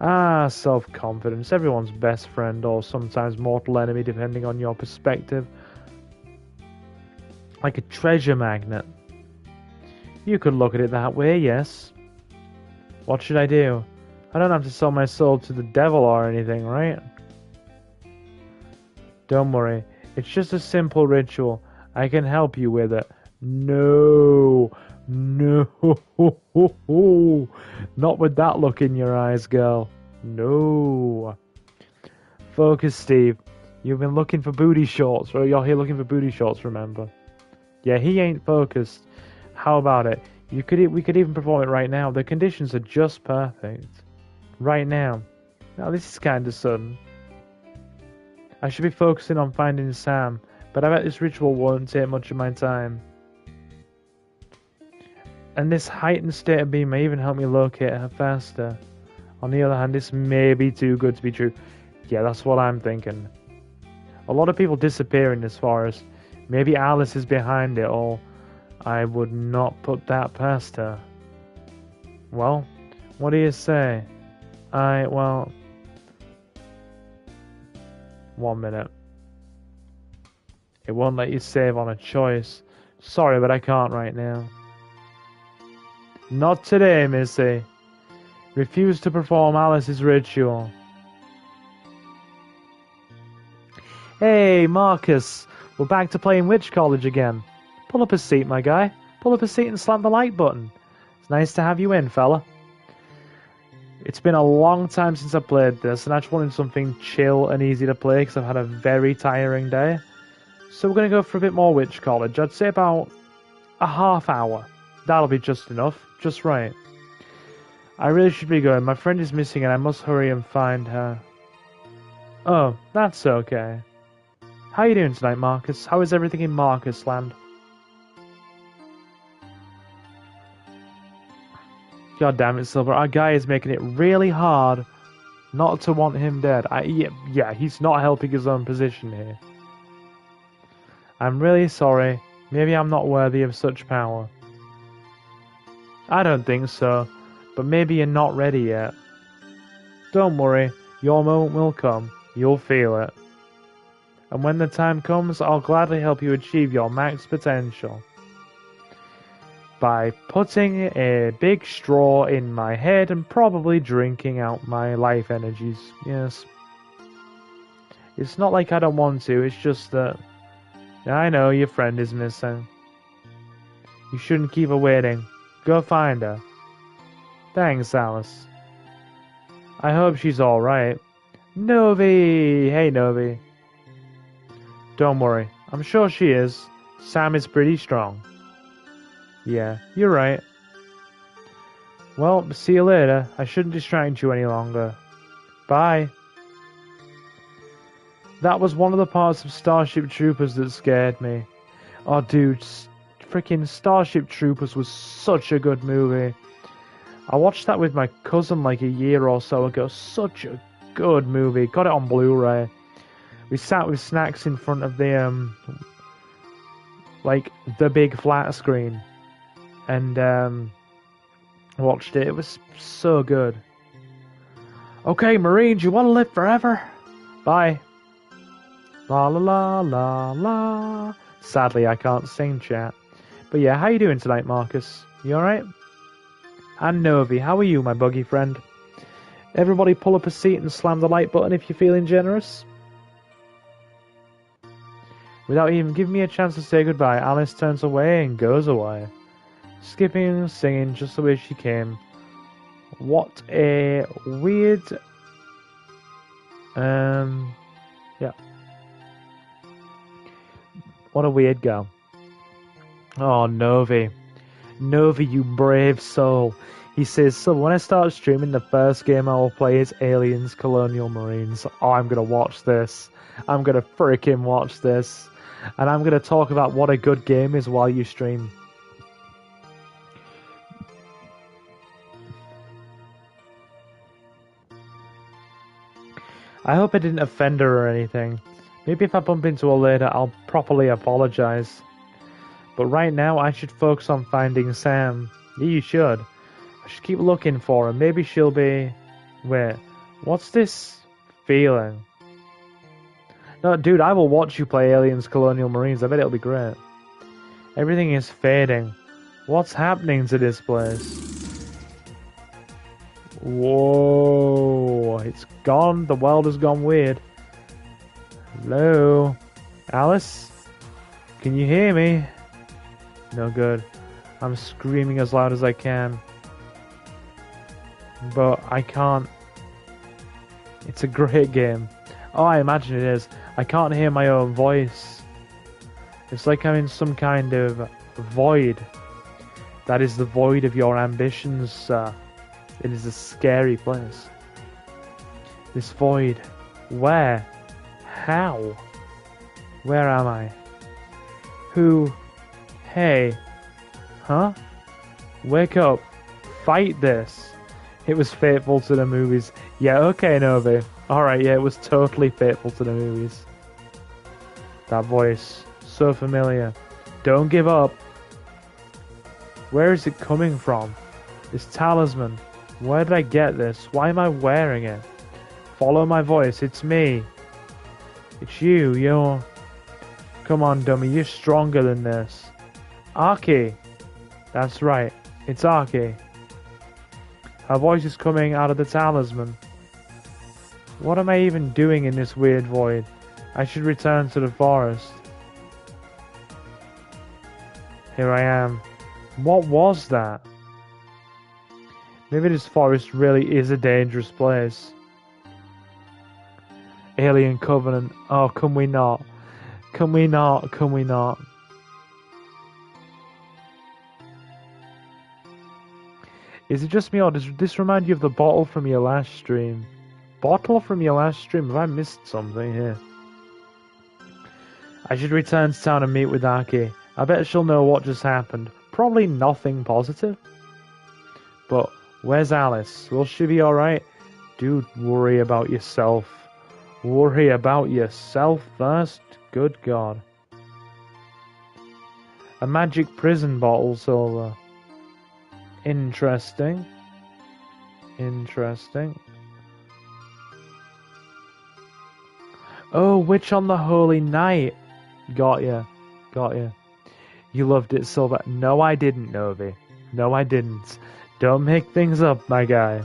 Ah, self-confidence, everyone's best friend, or sometimes mortal enemy, depending on your perspective. Like a treasure magnet. You could look at it that way, yes. What should I do? I don't have to sell my soul to the devil or anything, right? Don't worry, it's just a simple ritual. I can help you with it. No, not with that look in your eyes, girl. No. Focus, Steve. You've been looking for booty shorts, or you're here looking for booty shorts, remember? Yeah, he ain't focused. How about it? We could even perform it right now. The conditions are just perfect. Right now. Now this is kind of sudden. I should be focusing on finding Sam, but I bet this ritual won't take much of my time. And this heightened state of being may even help me locate her faster. On the other hand, this may be too good to be true. Yeah, that's what I'm thinking. A lot of people disappear in this forest. Maybe Alice is behind it all. I would not put that past her. Well, what do you say? Well... 1 minute. It won't let you save on a choice. Sorry, but I can't right now. Not today, Missy. Refuse to perform Alice's ritual. Hey, Marcus. We're back to playing Witch College again. Pull up a seat, my guy. Pull up a seat and slam the like button. It's nice to have you in, fella. It's been a long time since I played this, and I just wanted something chill and easy to play because I've had a very tiring day. So we're going to go for a bit more Witch College. I'd say about a half hour. That'll be just enough. Just right. I really should be going. My friend is missing and I must hurry and find her. Oh, that's okay. How you doing tonight, Marcus? How is everything in Marcus land? God damn it, Silver. Our guy is making it really hard not to want him dead. Yeah, he's not helping his own position here. I'm really sorry. Maybe I'm not worthy of such power. I don't think so, but maybe you're not ready yet. Don't worry, your moment will come. You'll feel it. And when the time comes, I'll gladly help you achieve your max potential. By putting a big straw in my head and probably drinking out my life energies. Yes. It's not like I don't want to, it's just that... I know your friend is missing. You shouldn't keep her waiting. Go find her. Thanks, Alice. I hope she's alright. Novi! Hey, Novi. Don't worry. I'm sure she is. Sam is pretty strong. Yeah, you're right. Well, see you later. I shouldn't distract you any longer. Bye. That was one of the parts of Starship Troopers that scared me. Oh, dude. Freaking Starship Troopers was such a good movie. I watched that with my cousin like a year or so ago. Such a good movie. Got it on Blu-ray. We sat with snacks in front of the, like, the big flat screen. And, watched it. It was so good. Okay, Marines, you want to live forever? Bye. La la la la la. Sadly, I can't sing, chat. But yeah, how you doing tonight, Marcus? You alright? And Novi, how are you, my buggy friend? Everybody pull up a seat and slam the like button if you're feeling generous. Without even giving me a chance to say goodbye, Alice turns away and goes away. Skipping and singing just the way she came. What a weird... yeah. What a weird girl. Oh, Novi. Novi, you brave soul. He says, so when I start streaming, the first game I will play is Aliens Colonial Marines. Oh, I'm going to watch this. I'm going to freaking watch this. And I'm going to talk about what a good game is while you stream. I hope I didn't offend her or anything. Maybe if I bump into her later, I'll properly apologize. But right now, I should focus on finding Sam. Yeah, you should. I should keep looking for her. Maybe she'll be... Wait, what's this feeling? No, dude, I will watch you play Aliens Colonial Marines. I bet it'll be great. Everything is fading. What's happening to this place? Whoa, it's gone. The world has gone weird. Hello? Alice? Can you hear me? No good. I'm screaming as loud as I can. But I can't. It's a great game. Oh, I imagine it is. I can't hear my own voice. It's like I'm in some kind of void. That is the void of your ambitions, sir. It is a scary place. This void. Where? How? Where am I? Who? Hey. Huh? Wake up. Fight this. It was faithful to the movies. Yeah, okay, Novi. Alright, yeah, it was totally faithful to the movies. That voice. So familiar. Don't give up. Where is it coming from? This talisman. Where did I get this? Why am I wearing it? Follow my voice. It's me. It's you. You're... Come on, dummy. You're stronger than this. Aki. That's right. It's Aki. Her voice is coming out of the talisman. What am I even doing in this weird void? I should return to the forest. Here I am. What was that? Maybe this forest really is a dangerous place. Alien Covenant. Oh, can we not? Can we not? Can we not? Is it just me, or does this remind you of the bottle from your last stream? Bottle from your last stream? Have I missed something here? I should return to town and meet with Aki. I bet she'll know what just happened. Probably nothing positive. But where's Alice? Will she be alright? Dude, worry about yourself. Worry about yourself first? Good God. A magic prison bottle silver. Interesting. Interesting. Oh, Witch on the Holy Night. Got ya. Got ya. You loved it, Silver. No, I didn't, Novi. No, I didn't. Don't make things up, my guy.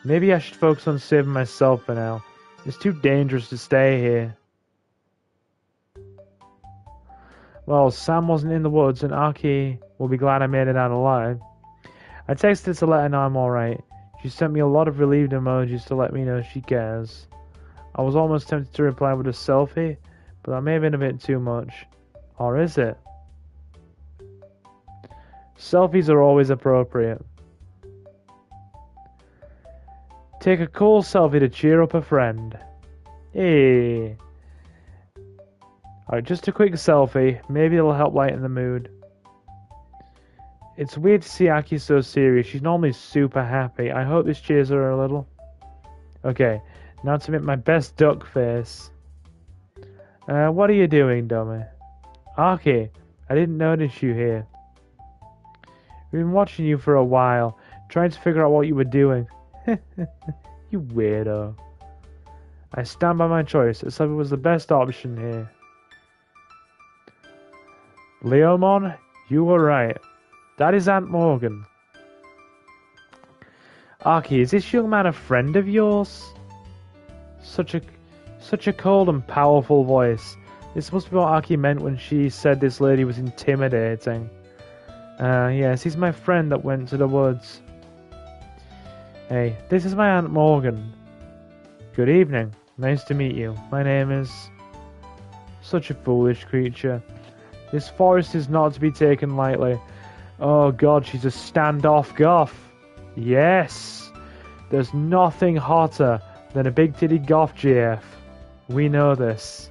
Maybe I should focus on saving myself for now. It's too dangerous to stay here. Well, Sam wasn't in the woods, and Aki will be glad I made it out alive. I texted to let her know I'm alright. She sent me a lot of relieved emojis to let me know she cares. I was almost tempted to reply with a selfie, but that may have been a bit too much. Or is it? Selfies are always appropriate. Take a cool selfie to cheer up a friend. Hey. Alright, just a quick selfie. Maybe it'll help lighten the mood. It's weird to see Aki so serious. She's normally super happy. I hope this cheers her a little. Okay, now to make my best duck face. What are you doing, dummy? Aki, I didn't notice you here. We've been watching you for a while, trying to figure out what you were doing. You weirdo. I stand by my choice. It was the best option here. Leomon, you were right. That is Aunt Morgan. Aki, is this young man a friend of yours? Such a cold and powerful voice. This must be what Aki meant when she said this lady was intimidating. Yes, he's my friend that went to the woods. Hey, this is my Aunt Morgan. Good evening. Nice to meet you. My name is... Such a foolish creature. This forest is not to be taken lightly. Oh god, she's a standoff goth. Yes! There's nothing hotter than a big-titted goth GF. We know this.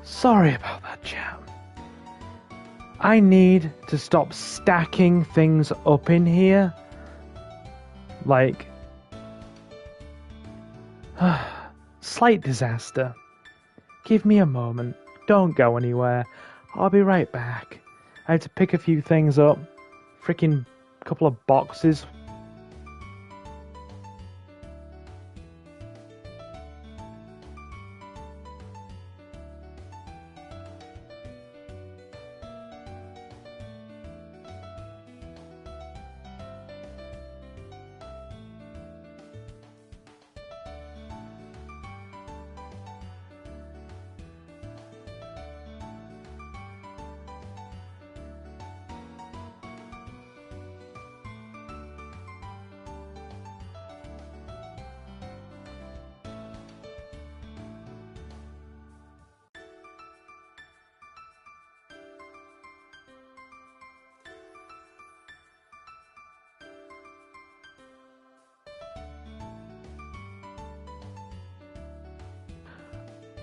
Sorry about that, chap. I need to stop stacking things up in here. Like... slight disaster. Give me a moment. Don't go anywhere. I'll be right back. I had to pick a few things up. Freaking couple of boxes.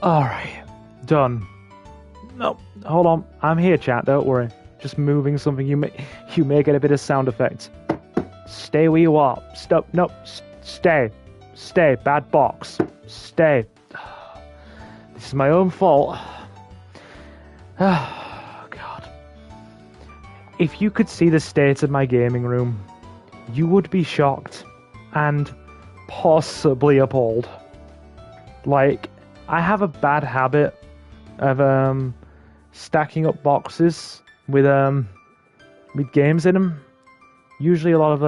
Alright, done. No, hold on. I'm here, chat, don't worry. Just moving something. You may get a bit of sound effects. Stay where you are. Stop. No, stay. Stay. Bad box. Stay. This is my own fault. Oh, God. If you could see the state of my gaming room, you would be shocked and possibly appalled. Like, I have a bad habit of stacking up boxes with games in them. Usually a lot of,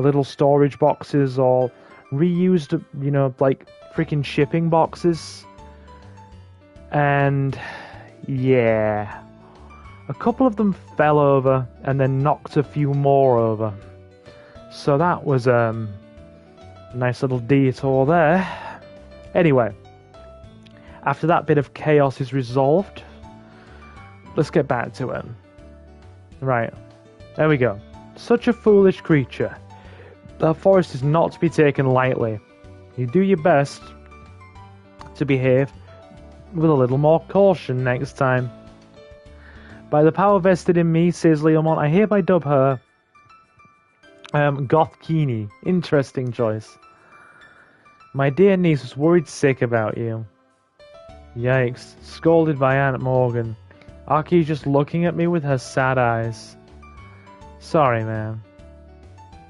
little storage boxes or reused, like freaking shipping boxes. And yeah, a couple of them fell over and then knocked a few more over. So that was a nice little detour there. Anyway, after that bit of chaos is resolved, let's get back to it. Right, there we go. Such a foolish creature. The forest is not to be taken lightly. You do your best to behave with a little more caution next time. By the power vested in me, says Leomont, I hereby dub her Gothkini. Interesting choice. My dear niece was worried sick about you. Yikes. Scolded by Aunt Morgan. Aki's just looking at me with her sad eyes. Sorry, man.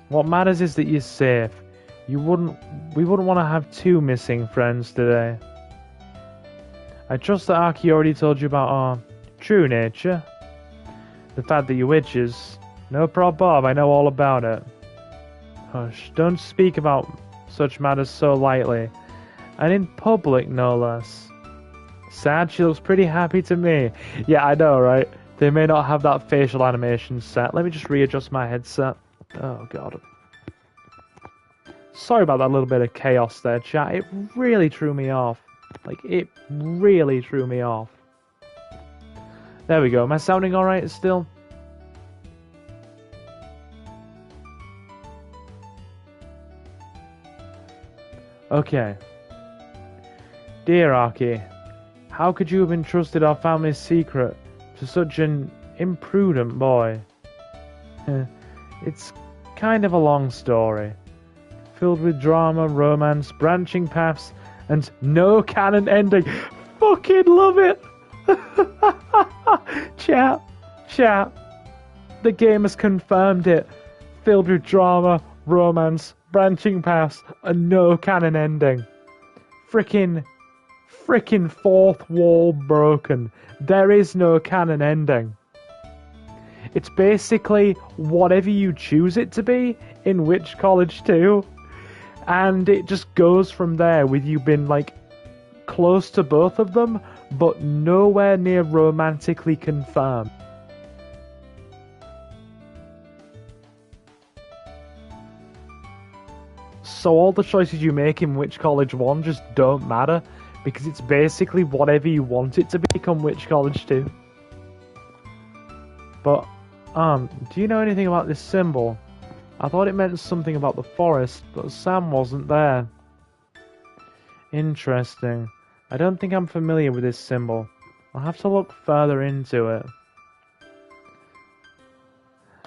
What matters is that you're safe. We wouldn't want to have two missing friends today. I trust that Aki already told you about our true nature. The fact that you're witches. No prob, Bob, I know all about it. Hush, don't speak about such matters so lightly. And in public, no less. Sad, she looks pretty happy to me. Yeah, I know, right? They may not have that facial animation set. Let me just readjust my headset. Oh, God. Sorry about that little bit of chaos there, chat. It really threw me off. Like, it really threw me off. There we go. Am I sounding alright still? Okay. Dear Aki, how could you have entrusted our family's secret to such an imprudent boy? It's kind of a long story, filled with drama, romance, branching paths, and no canon ending. Fucking love it! Chat. The game has confirmed it. Filled with drama, romance, branching paths, and no canon ending. Frickin' fourth wall broken. There is no canon ending. It's basically whatever you choose it to be in Witch College 2. And it just goes from there with you being like close to both of them, but nowhere near romantically confirmed. So all the choices you make in Witch College 1 just don't matter, because it's basically whatever you want it to become Witch College 2. But, do you know anything about this symbol? I thought it meant something about the forest, but Sam wasn't there. Interesting. I don't think I'm familiar with this symbol. I'll have to look further into it.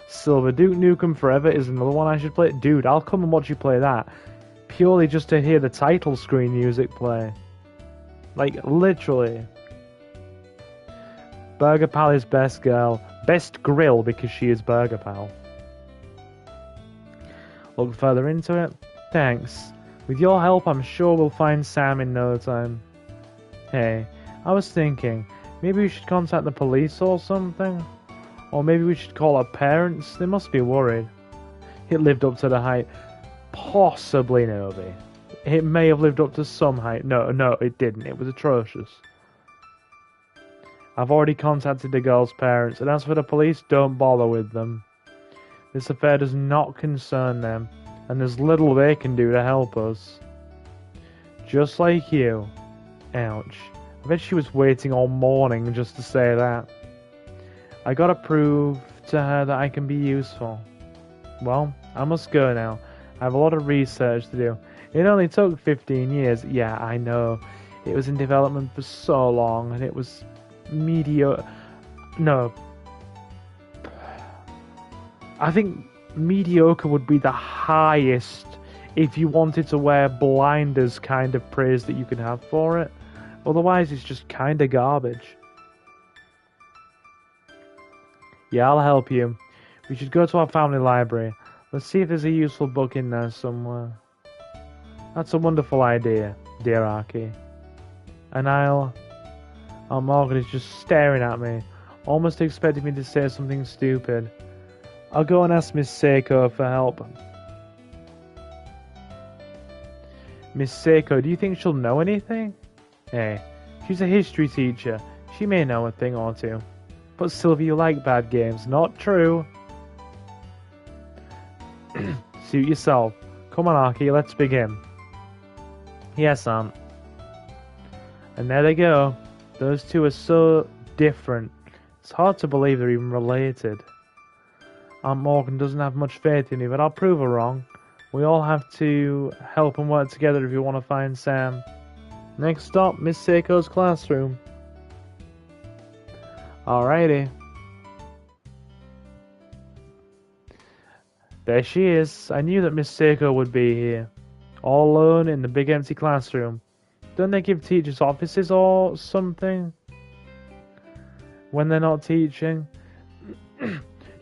Silver Duke Nukem Forever is another one I should play. Dude, I'll come and watch you play that. Purely just to hear the title screen music play. Like, literally. Burger Pal is best girl. Best grill because she is Burger Pal. Look further into it. Thanks. With your help, I'm sure we'll find Sam in no time. Hey, I was thinking, maybe we should contact the police or something? Or maybe we should call our parents? They must be worried. It lived up to the hype. Possibly, Novi. It may have lived up to some hype. No, it didn't. It was atrocious. I've already contacted the girl's parents, and as for the police, don't bother with them. This affair does not concern them, and there's little they can do to help us. Just like you. Ouch. I bet she was waiting all morning just to say that. I gotta prove to her that I can be useful. Well, I must go now. I have a lot of research to do. It only took 15 years. Yeah, I know. It was in development for so long, and it was mediocre. No. I think mediocre would be the highest if you wanted to wear blinders kind of praise that you can have for it. Otherwise, it's just kind of garbage. Yeah, I'll help you. We should go to our family library. Let's see if there's a useful book in there somewhere. That's a wonderful idea, dear Aki. And I'll... Oh, Morgan is just staring at me, almost expecting me to say something stupid. I'll go and ask Miss Seiko for help. Miss Seiko, do you think she'll know anything? Hey, she's a history teacher. She may know a thing or two. But Sylvie, you like bad games. Not true. Suit yourself. Come on, Archie, let's begin. Yes, Aunt. And there they go. Those two are so different. It's hard to believe they're even related. Aunt Morgan doesn't have much faith in me, but I'll prove her wrong. We all have to help and work together if you want to find Sam. Next stop, Miss Seiko's classroom. Alrighty. There she is. I knew that Miss Seiko would be here. All alone in the big empty classroom. Don't they give teachers offices or something when they're not teaching?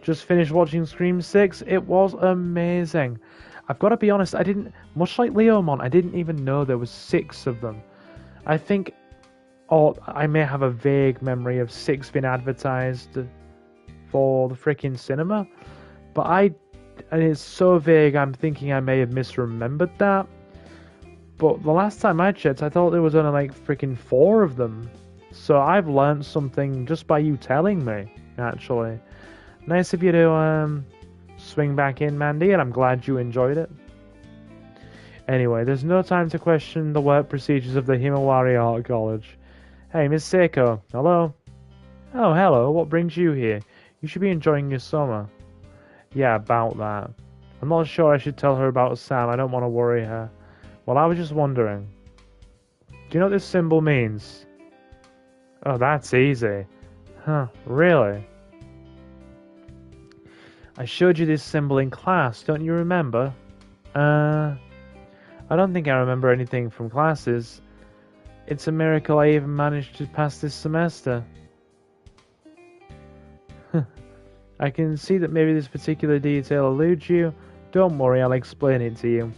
Just finished watching Scream 6. It was amazing. I've got to be honest, much like Leomon, I didn't even know there was 6 of them. I think, I may have a vague memory of 6 being advertised for the freaking cinema, but and it's so vague, I'm thinking I may have misremembered that. But the last time I checked, I thought there was only like freaking 4 of them. So I've learned something just by you telling me, actually. Nice of you to swing back in, Mandy, and I'm glad you enjoyed it. Anyway, there's no time to question the work procedures of the Himawari Art College. Hey, Miss Seiko, hello? Oh, hello, what brings you here? You should be enjoying your summer. Yeah, about that. I'm not sure I should tell her about Sam, I don't want to worry her. Well, I was just wondering. Do you know what this symbol means? Oh, that's easy. Huh, really? I showed you this symbol in class, don't you remember? I don't think I remember anything from classes. It's a miracle I even managed to pass this semester. I can see that maybe this particular detail eludes you. Don't worry, I'll explain it to you.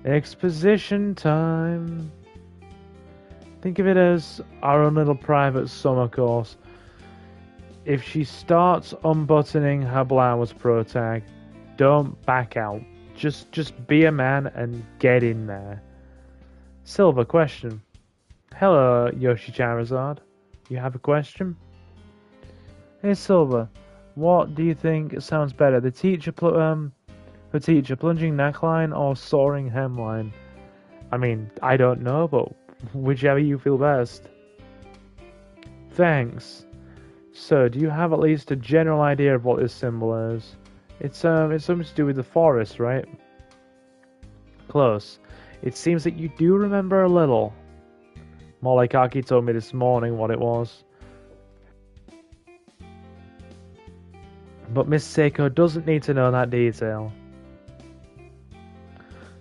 Exposition time. Think of it as our own little private summer course. If she starts unbuttoning her blouse, protag, don't back out. Just be a man and get in there. Silver, question. Hello, Yoshi Charizard. You have a question? Hey, Silver. What do you think sounds better? The teacher, plunging neckline or soaring hemline? I mean, I don't know, but whichever you feel best. Thanks. So, do you have at least a general idea of what this symbol is? It's something to do with the forest, right? Close. It seems that you do remember a little. More like Aki told me this morning what it was. But Miss Seiko doesn't need to know that detail.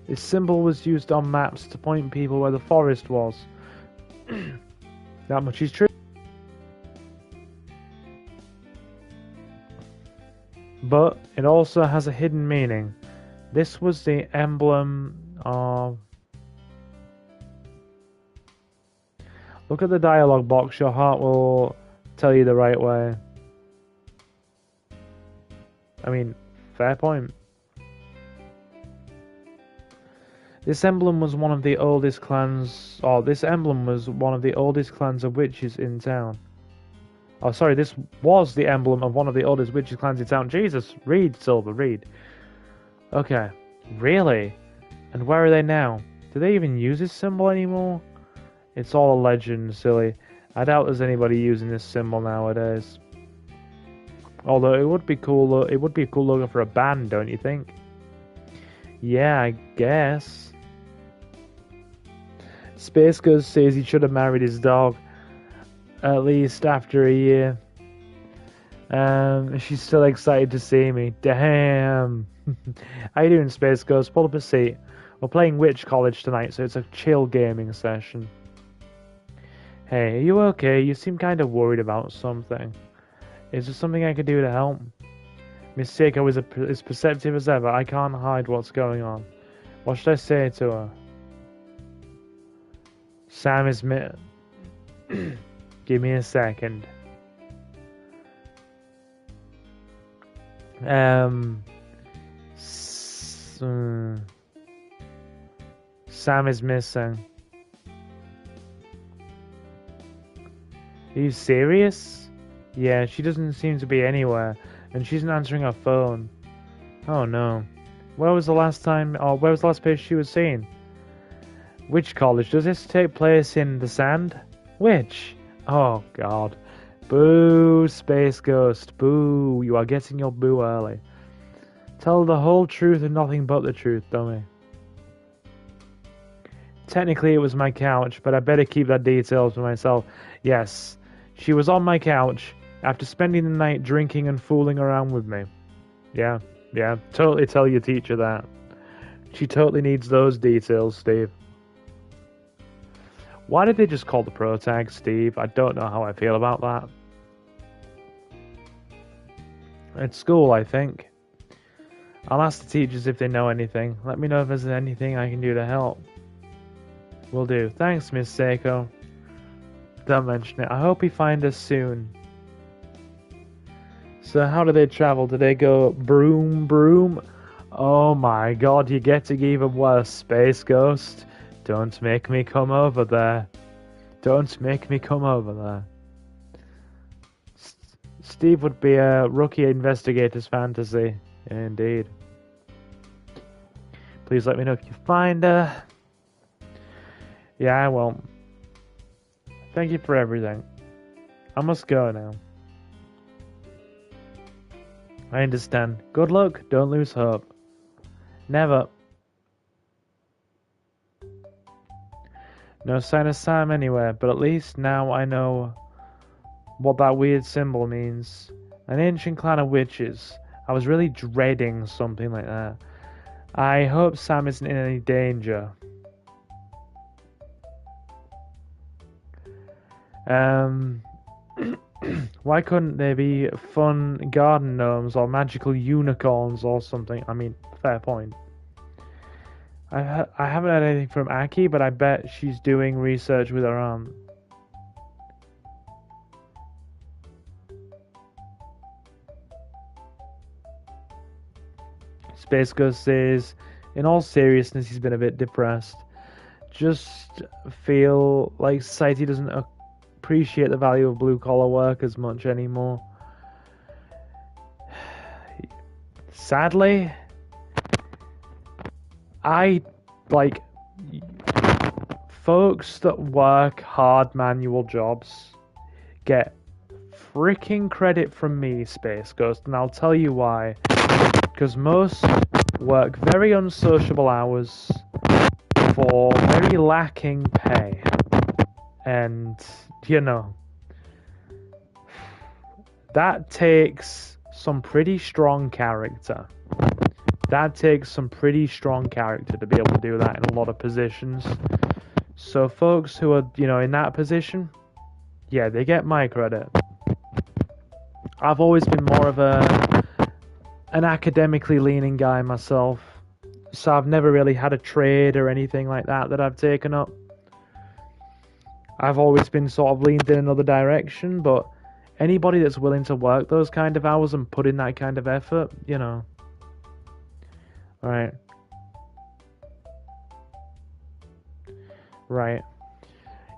This symbol was used on maps to point people where the forest was. That much is true. But it also has a hidden meaning. This was the emblem of... Look at the dialogue box, your heart will tell you the right way. I mean, fair point. This emblem was one of the oldest clans... this emblem was one of the oldest clans of witches in town. Oh, sorry, this was the emblem of one of the oldest witches clans in town. Jesus, read, Silver, read. Okay, really? And where are they now? Do they even use this symbol anymore? It's all a legend, silly. I doubt there's anybody using this symbol nowadays. Although it would be cool. It would be a cool logo for a band, don't you think? Yeah, I guess. Space Ghost says he should have married his dog. At least after a year. She's still excited to see me. Damn. How you doing, Space Ghost? Pull up a seat. We're playing Witch College tonight, so it's a chill gaming session. Hey, are you okay? You seem kind of worried about something. Is there something I can do to help? Miss Seiko is as perceptive as ever. I can't hide what's going on. What should I say to her? Sam is Give me a second. Um, Sam is missing. Are you serious? Yeah, she doesn't seem to be anywhere, and she's not answering her phone. Oh no. Where was the last place she was seen? Which college? Does this take place in the sand? Which? Oh god. Boo, Space Ghost. Boo, you are getting your boo early. Tell the whole truth and nothing but the truth, dummy. Technically it was my couch, but I better keep that details for myself. Yes, she was on my couch after spending the night drinking and fooling around with me. Yeah, totally tell your teacher that. She totally needs those details, Steve. Why did they just call the pro tag Steve? I don't know how I feel about that. At school, I think. I'll ask the teachers if they know anything. Let me know if there's anything I can do to help. Will do. Thanks, Miss Seiko. Don't mention it. I hope we find us soon. So how do they travel? Do they go broom? Oh my god, you're getting even worse, Space Ghost. Don't make me come over there. Don't make me come over there. Steve would be a rookie investigator's fantasy. Indeed. Please let me know if you find her. Yeah, I won't. Thank you for everything. I must go now. I understand. Good luck. Don't lose hope. Never. No sign of Sam anywhere, but at least now I know what that weird symbol means. An ancient clan of witches. I was really dreading something like that. I hope Sam isn't in any danger. Why couldn't there be fun garden gnomes or magical unicorns or something? I mean, fair point. I haven't heard anything from Aki, but I bet she's doing research with her aunt. Space Ghost says, in all seriousness, he's been a bit depressed. Just feel like society doesn't appreciate the value of blue-collar work as much anymore. Sadly, I like folks that work hard manual jobs get freaking credit from me, Space Ghost, and I'll tell you why. Because most work very unsociable hours for very lacking pay. And, you know, that takes some pretty strong character. That takes some pretty strong character to be able to do that in a lot of positions. So folks who are, you know, in that position, yeah, they get my credit. I've always been more of an academically leaning guy myself. So I've never really had a trade or anything like that I've taken up. I've always been sort of leaned in another direction, but anybody that's willing to work those kind of hours and put in that kind of effort, you know. Right.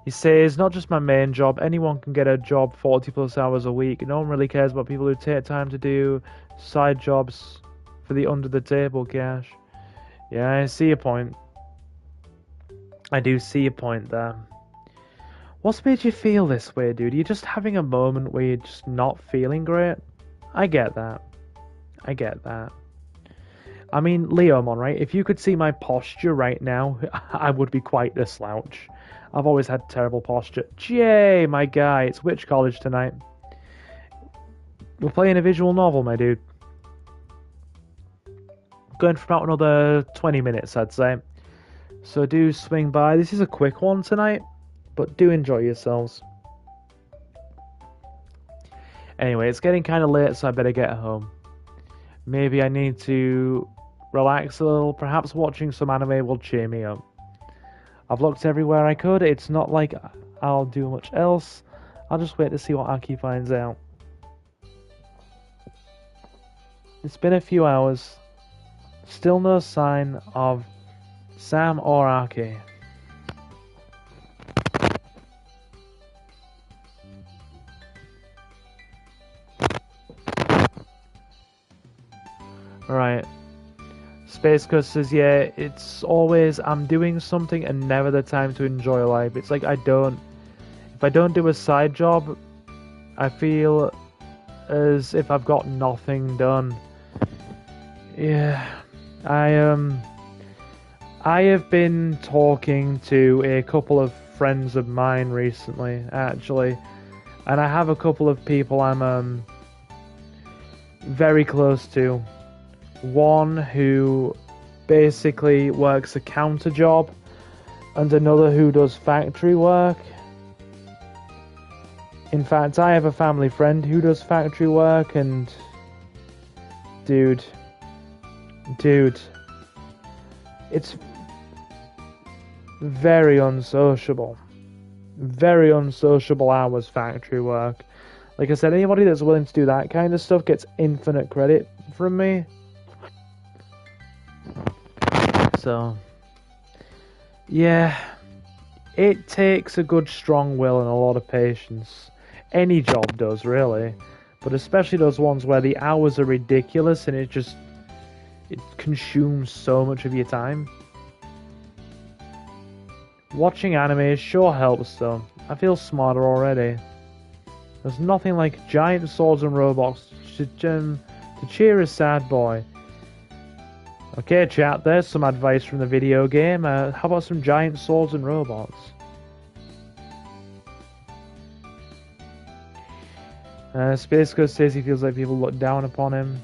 He says, not just my main job, anyone can get a job 40 plus hours a week. No one really cares about people who take time to do side jobs for the under the table cash. Yeah, I see your point. I do see your point there. What's made you feel this way, dude? Are you just having a moment where you're just not feeling great? I get that. I mean, Leomon, right? If you could see my posture right now, I would be quite the slouch. I've always had terrible posture. Jay, my guy, it's which college tonight? We're playing a visual novel, my dude. Going for about another 20 minutes, I'd say. So do swing by. This is a quick one tonight, but do enjoy yourselves. Anyway, it's getting kind of late, so I better get home. Maybe I need to relax a little. Perhaps watching some anime will cheer me up. I've looked everywhere I could. It's not like I'll do much else. I'll just wait to see what Aki finds out. It's been a few hours. Still no sign of Sam or Aki. Right. Space Ghost says, yeah, it's always I'm doing something and never the time to enjoy life. It's like if I don't do a side job, I feel as if I've got nothing done. Yeah, I have been talking to a couple of friends of mine recently, actually, and I have a couple of people I'm very close to. One who basically works a counter job, and another who does factory work. In fact, I have a family friend who does factory work, and dude, it's very unsociable. Very unsociable hours factory work. Like I said, anybody that's willing to do that kind of stuff gets infinite credit from me. So, yeah, it takes a good strong will and a lot of patience. Any job does, really. But especially those ones where the hours are ridiculous and it consumes so much of your time. Watching anime sure helps though. I feel smarter already. There's nothing like giant swords and robots to cheer a sad boy. Okay, chat, there's some advice from the video game. How about some giant swords and robots? Space Ghost says he feels like people look down upon him.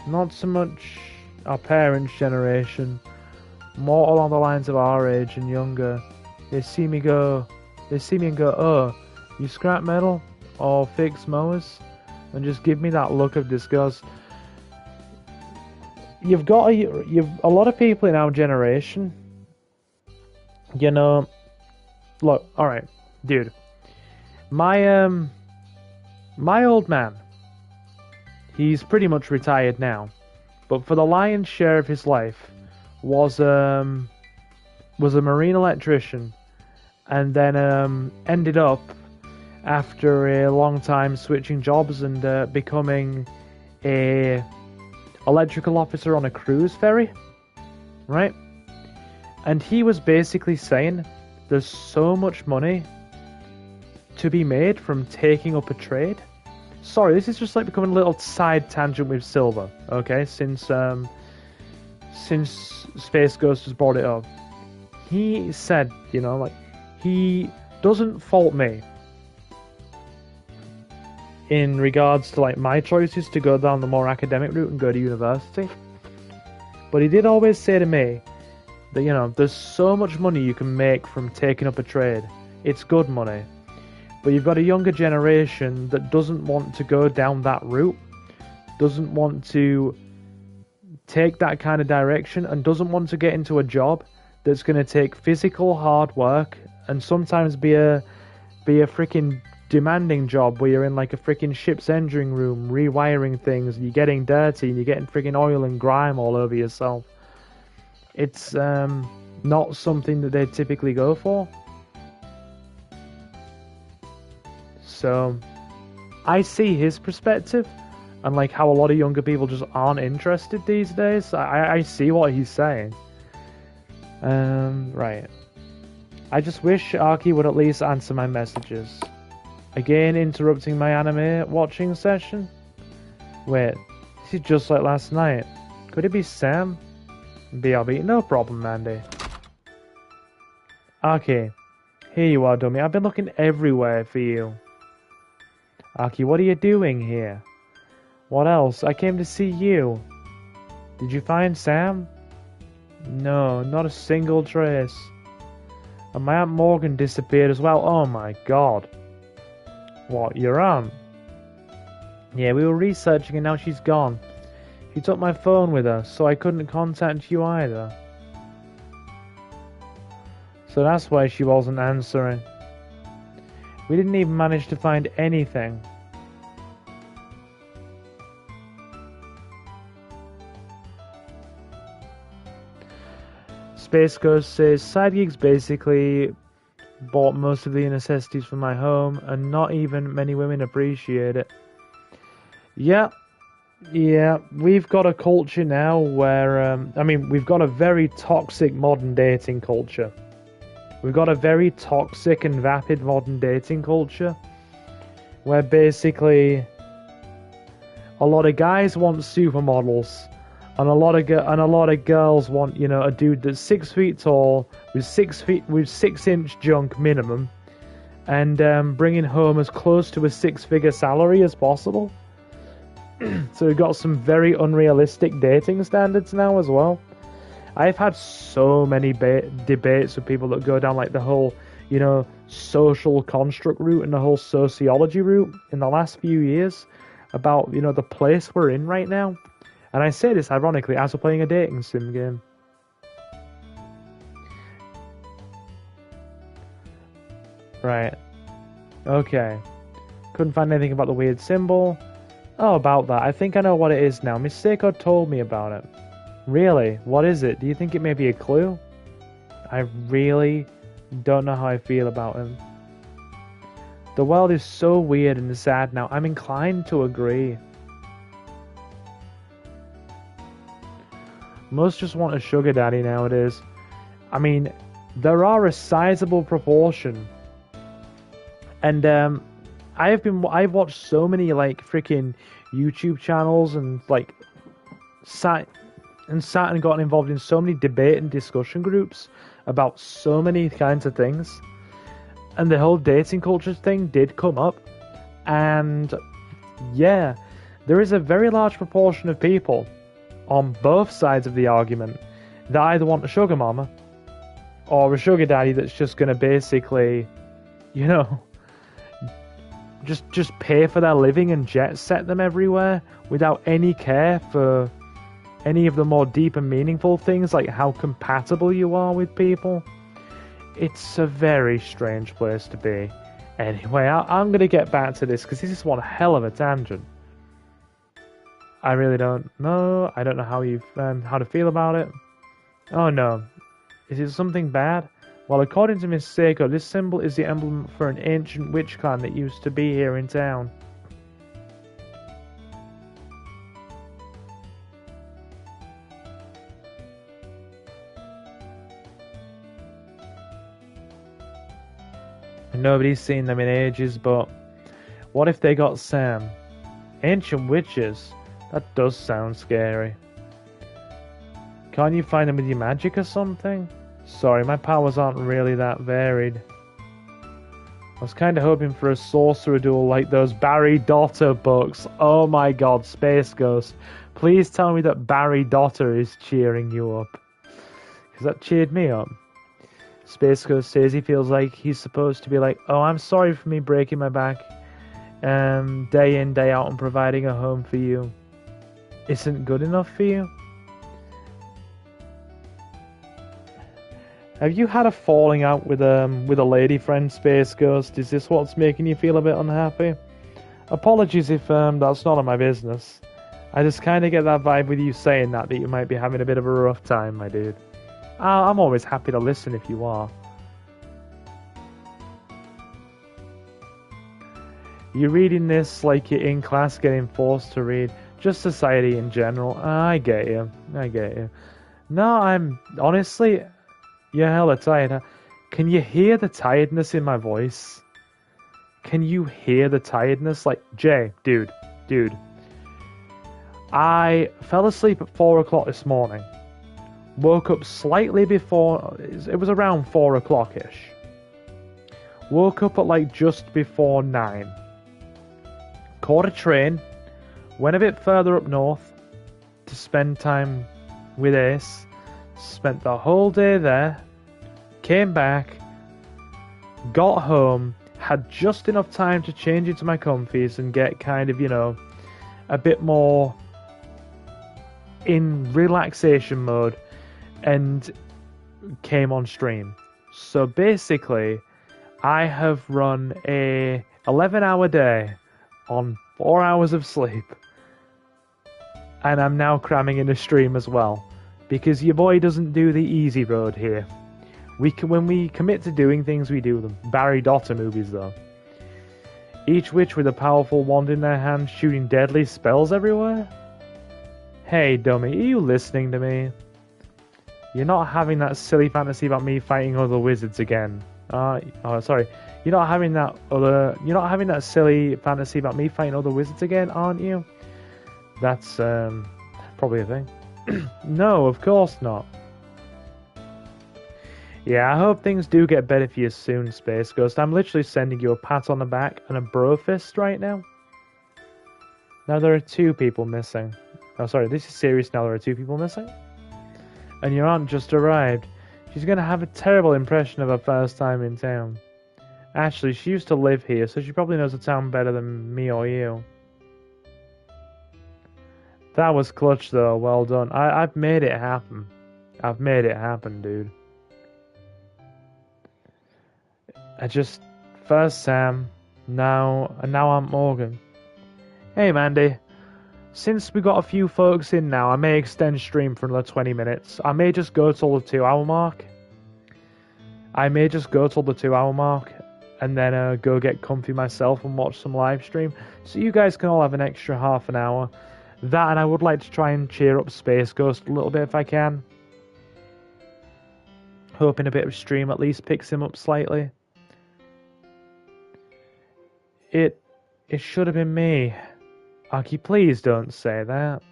Not so much our parents' generation. More along the lines of our age and younger. They see me and go, oh, you scrap metal? Or fix mowers? And just give me that look of disgust. You've a lot of people in our generation, you know, look, alright, dude, my old man, he's pretty much retired now, but for the lion's share of his life was a marine electrician, and then ended up, after a long time switching jobs and becoming a electrical officer on a cruise ferry, right? And he was basically saying there's so much money to be made from taking up a trade. Sorry, this is just like becoming a little side tangent with Silver, okay? Since Space Ghost has brought it up. He said, you know, like, he doesn't fault me in regards to like my choices to go down the more academic route and go to university. But he did always say to me that, you know, there's so much money you can make from taking up a trade. It's good money. But you've got a younger generation that doesn't want to go down that route, doesn't want to take that kind of direction, and doesn't want to get into a job that's going to take physical hard work and sometimes be a freaking demanding job where you're in like a freaking ship's engine room rewiring things and you're getting dirty and you're getting freaking oil and grime all over yourself. It's not something that they typically go for. So I see his perspective and like how a lot of younger people just aren't interested these days. I see what he's saying. Right. I just wish Aki would at least answer my messages. Again, interrupting my anime watching session? Wait, this is just like last night. Could it be Sam? BRB, no problem, Mandy. Aki, here you are, dummy. I've been looking everywhere for you. Aki, what are you doing here? What else? I came to see you. Did you find Sam? No, not a single trace. And my Aunt Morgan disappeared as well. Oh my god. What, your aunt? Yeah, we were researching and now she's gone. She took my phone with her, so I couldn't contact you either. So that's why she wasn't answering. We didn't even manage to find anything. Space Ghost says, side gigs basically bought most of the necessities for my home, and not even many women appreciate it. Yeah, we've got a culture now where, we've got a very toxic modern dating culture. We've got a very toxic and vapid modern dating culture, where basically a lot of guys want supermodels, and a lot of girls want, a dude that's 6 feet tall with 6-inch junk minimum, and bringing home as close to a 6-figure salary as possible. So we've got some very unrealistic dating standards now as well. I've had so many debates with people that go down like the whole, social construct route and the whole sociology route in the last few years about, the place we're in right now. And I say this ironically as we're playing a dating sim game. Right. Okay. Couldn't find anything about the weird symbol. Oh, about that. I think I know what it is now. Miss Seiko told me about it. Really? What is it? Do you think it may be a clue? I really don't know how I feel about him. The world is so weird and sad now. I'm inclined to agree. Most just want a sugar daddy nowadays. I mean, there are a sizable proportion. And I've watched so many like freaking YouTube channels and like sat and gotten involved in so many debate and discussion groups about so many kinds of things. And the whole dating culture thing did come up. And yeah, there is a very large proportion of people on both sides of the argument that either want a sugar mama or a sugar daddy that's just going to basically, just pay for their living and jet set them everywhere without any care for any of the more deep and meaningful things like how compatible you are with people. It's a very strange place to be. Anyway, I'm going to get back to this because this is one hell of a tangent. I really don't know. I don't know how to feel about it. Oh no. Is it something bad? Well, according to Miss Seiko, this symbol is the emblem for an ancient witch clan that used to be here in town. Nobody's seen them in ages, but what if they got Sam? Ancient witches? That does sound scary. Can't you find them with your magic or something? Sorry, my powers aren't really that varied. I was kind of hoping for a sorcerer duel like those Barry Dotter books. Oh my god, Space Ghost. Please tell me that Barry Dotter is cheering you up. Because that cheered me up. Space Ghost says he feels like he's supposed to be like, oh, I'm sorry for me breaking my back. Day in, day out and providing a home for you isn't good enough for you? Have you had a falling out with a lady friend, Space Ghost? Is this what's making you feel a bit unhappy? Apologies if that's none of my business. I just kind of get that vibe with you saying that you might be having a bit of a rough time, my dude. I'm always happy to listen if you are. You're reading this like you're in class getting forced to read. Just society in general. I get you. No, I'm... Honestly, you're hella tired. Can you hear the tiredness in my voice? Can you hear the tiredness? Like, Jay, dude. I fell asleep at 4 o'clock this morning. Woke up slightly before... It was around 4 o'clock-ish. Woke up at like just before 9. Caught a train. Went a bit further up north to spend time with Ace. Spent the whole day there. Came back. Got home. Had just enough time to change into my comfies and get kind of, a bit more in relaxation mode. And came on stream. So basically, I have run a 11-hour day on 4 hours of sleep. And I'm now cramming in a stream as well. Because your boy doesn't do the easy road here. When we commit to doing things, we do them. Barry Dotter movies, though. Each witch with a powerful wand in their hand shooting deadly spells everywhere? Hey, dummy, are you listening to me? You're not having that silly fantasy about me fighting other wizards again. Sorry. You're not having that silly fantasy about me fighting other wizards again, aren't you? That's probably a thing. No, of course not. Yeah, I hope things do get better for you soon, Space Ghost. I'm literally sending you a pat on the back and a bro fist right now. Now there are 2 people missing. Oh, sorry, this is serious. Now there are 2 people missing. And your aunt just arrived. She's going to have a terrible impression of her first time in town. Actually, she used to live here, so she probably knows the town better than me or you. That was clutch, though. Well done. I've made it happen. I've made it happen, dude. First Sam, now Aunt Morgan. Hey, Mandy. Since we got a few folks in now, I may extend stream for another 20 minutes. I may just go till the 2-hour mark. And then go get comfy myself and watch some live stream. So you guys can all have an extra half an hour. That, and I would like to try and cheer up Space Ghost a little bit if I can. Hoping a bit of stream at least picks him up slightly. It should have been me. Aki, please don't say that.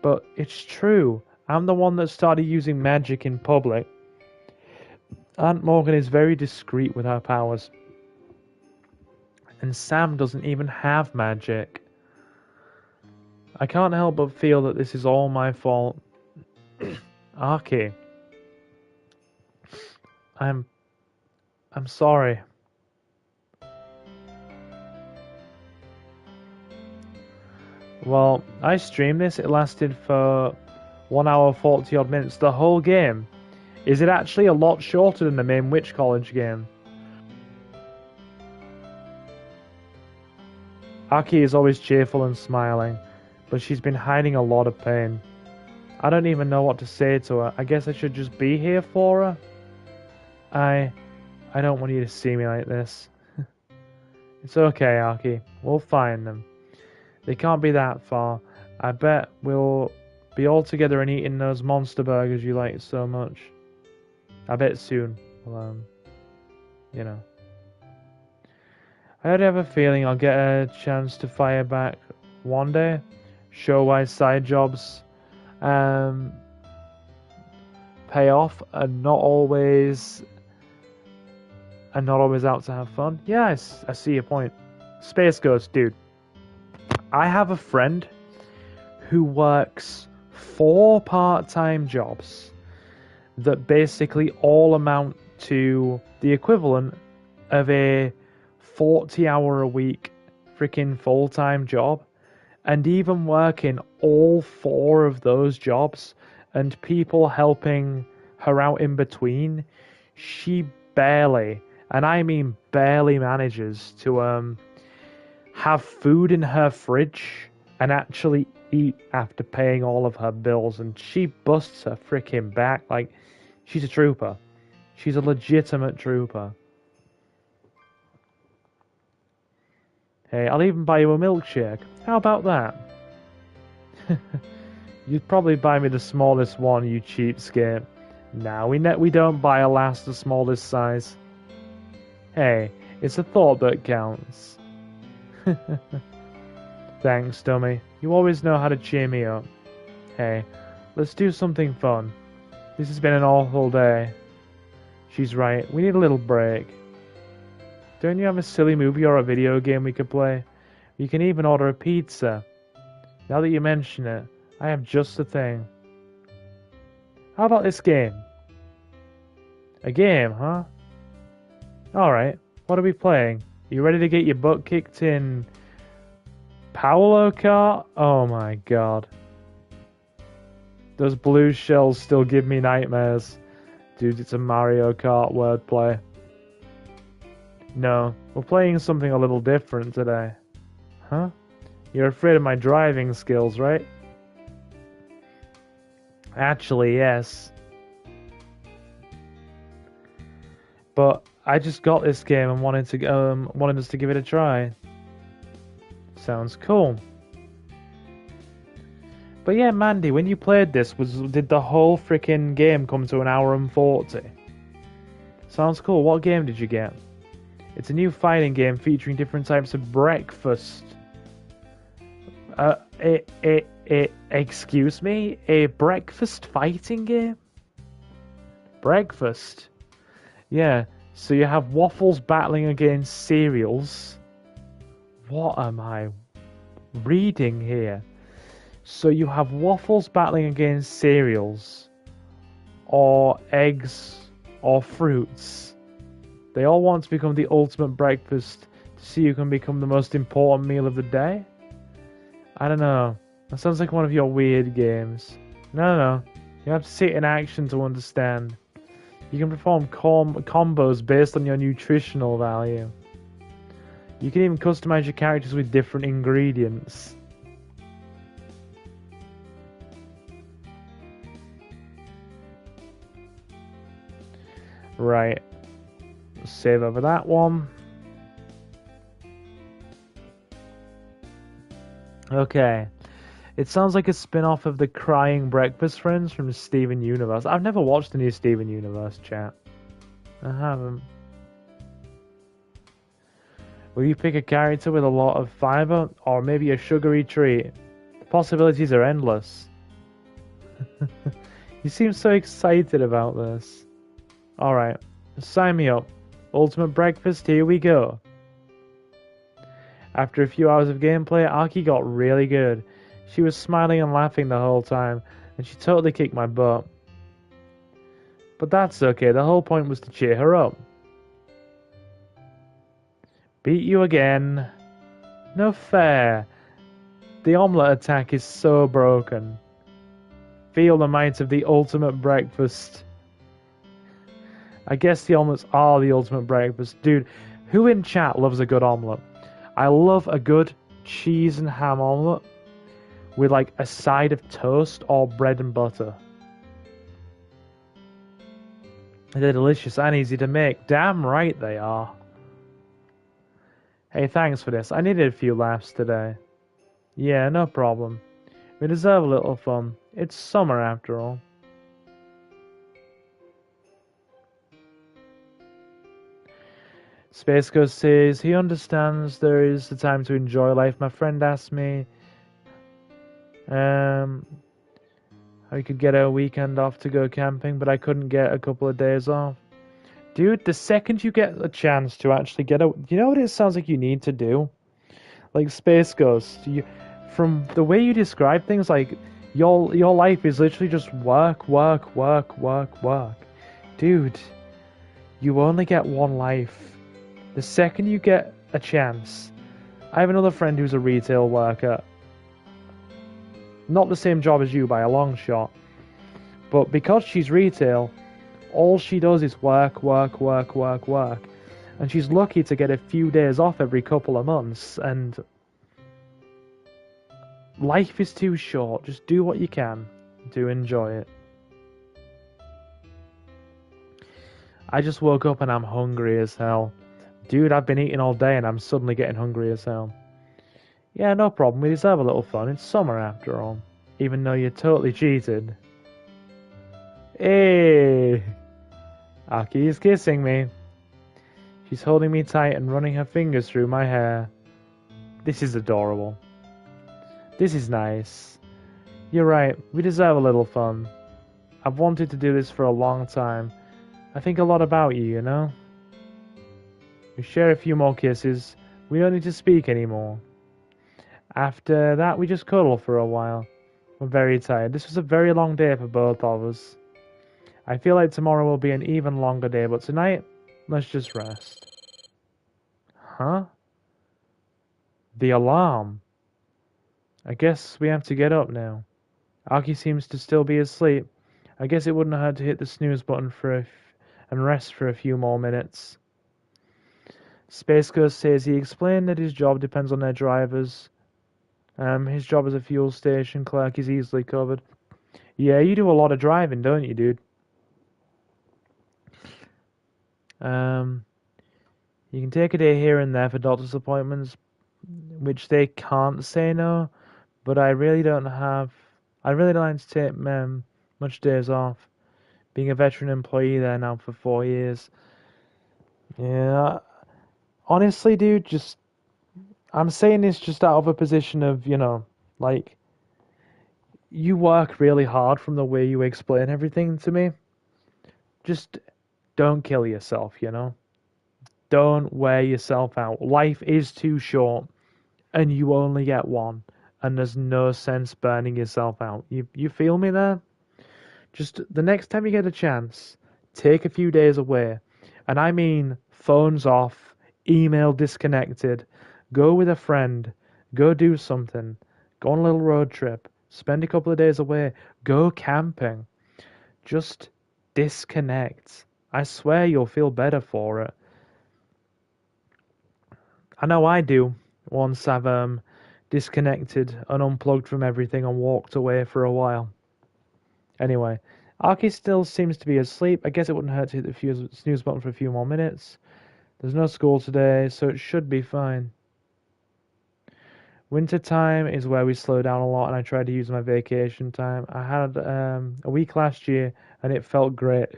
But it's true. I'm the one that started using magic in public. Aunt Morgan is very discreet with her powers. And Sam doesn't even have magic. I can't help but feel that this is all my fault. Aki. I'm sorry. Well, I streamed this. It lasted for 1 hour 40 odd minutes. The whole game. Is it actually a lot shorter than the main Witch College game? Aki is always cheerful and smiling, but she's been hiding a lot of pain. I don't even know what to say to her. I guess I should just be here for her. I don't want you to see me like this. It's okay, Aki. We'll find them. They can't be that far. I bet we'll be all together and eating those monster burgers you like so much. I bet soon. Well, you know. I have a feeling I'll get a chance to fire back one day. Show-wise side jobs pay off and not always out to have fun. Yeah, I see your point. Space Ghost, dude. I have a friend who works 4 part-time jobs that basically all amount to the equivalent of a 40-hour-a-week freaking full-time job, and even working all 4 of those jobs and people helping her out in between, she barely, and I mean barely, manages to have food in her fridge and actually eat after paying all of her bills, and she busts her freaking back. Like, she's a trooper. She's a legitimate trooper. Hey, I'll even buy you a milkshake. How about that? You'd probably buy me the smallest one, you cheapskate. Nah, we don't buy a last the smallest size. Hey, it's a thought that counts. Thanks, dummy. You always know how to cheer me up. Hey, let's do something fun. This has been an awful day. She's right, we need a little break. Don't you have a silly movie or a video game we could play? You can even order a pizza. Now that you mention it, I have just the thing. How about this game? A game, huh? Alright, what are we playing? You ready to get your butt kicked in Paolo Kart? Oh my god. Those blue shells still give me nightmares. Dude, it's a Mario Kart wordplay. No, we're playing something a little different today. Huh? You're afraid of my driving skills, right? Actually, yes. But I just got this game and wanted us to give it a try. Sounds cool. But yeah, Mandy, when you played this, did the whole freaking game come to an hour and 40? Sounds cool. What game did you get? It's a new fighting game featuring different types of breakfast. Excuse me? A breakfast fighting game? Breakfast? Yeah, so you have waffles battling against cereals. What am I reading here? So you have waffles battling against cereals, or eggs, or fruits. They all want to become the ultimate breakfast to see who can become the most important meal of the day? I don't know. That sounds like one of your weird games. No. You have to see it in action to understand. You can perform combos based on your nutritional value. You can even customize your characters with different ingredients. Right. Save over that one. Okay. It sounds like a spin-off of the Crying Breakfast Friends from Steven Universe. I've never watched the new Steven Universe, chat. I haven't. Will you pick a character with a lot of fiber, or maybe a sugary treat? The possibilities are endless. You seem so excited about this. Alright, sign me up. Ultimate breakfast, here we go. After a few hours of gameplay, Aki got really good. She was smiling and laughing the whole time, and she totally kicked my butt. But that's okay, the whole point was to cheer her up. Beat you again. No fair. The omelette attack is so broken. Feel the might of the ultimate breakfast. I guess the omelets are the ultimate breakfast. Dude, who in chat loves a good omelette? I love a good cheese and ham omelette with like a side of toast or bread and butter. They're delicious and easy to make. Damn right they are. Hey, thanks for this. I needed a few laughs today. Yeah, no problem. We deserve a little fun. It's summer after all. Space Ghost says he understands there is the time to enjoy life. My friend asked me how you could get a weekend off to go camping, but I couldn't get a couple of days off. Dude, the second you get a chance to actually get a... You know what it sounds like you need to do? Like Space Ghost, from the way you describe things, like your life is literally just work. Dude, you only get one life. The second you get a chance... I have another friend who's a retail worker. Not the same job as you by a long shot. But because she's retail, all she does is work. And she's lucky to get a few days off every couple of months. And life is too short. Just do what you can to enjoy it. I just woke up and I'm hungry as hell. Dude, I've been eating all day and I'm suddenly getting hungry as hell. Yeah, no problem. We deserve a little fun. It's summer after all. Even though you're totally cheated. Hey! Aki is kissing me. She's holding me tight and running her fingers through my hair. This is adorable. This is nice. You're right. We deserve a little fun. I've wanted to do this for a long time. I think a lot about you, you know? We share a few more kisses. We don't need to speak anymore. After that, we just cuddle for a while. We're very tired. This was a very long day for both of us. I feel like tomorrow will be an even longer day, but tonight, let's just rest. Huh? The alarm. I guess we have to get up now. Aki seems to still be asleep. I guess it wouldn't hurt to hit the snooze button and rest for a few more minutes. Space Ghost says he explained that his job depends on their drivers. His job as a fuel station clerk is easily covered. Yeah, you do a lot of driving, don't you, dude? Um, you can take a day here and there for doctor's appointments, which they can't say no, but I really don't like to take much days off. Being a veteran employee there now for 4 years. Yeah, honestly, dude, I'm saying this just out of a position of, like, you work really hard from the way you explain everything to me. Just don't kill yourself. Don't wear yourself out. Life is too short, and you only get one, and there's no sense burning yourself out. You feel me there? Just the next time you get a chance, take a few days away. And I mean phones off, email disconnected, go with a friend, go do something, go on a little road trip, spend a couple of days away, go camping. Just disconnect. I swear you'll feel better for it. I know I do once I've disconnected and unplugged from everything and walked away for a while. Anyway, Aki still seems to be asleep. I guess it wouldn't hurt to hit the snooze button for a few more minutes. There's no school today, so it should be fine. Winter time is where we slow down a lot, and I try to use my vacation time. I had a week last year, and it felt great,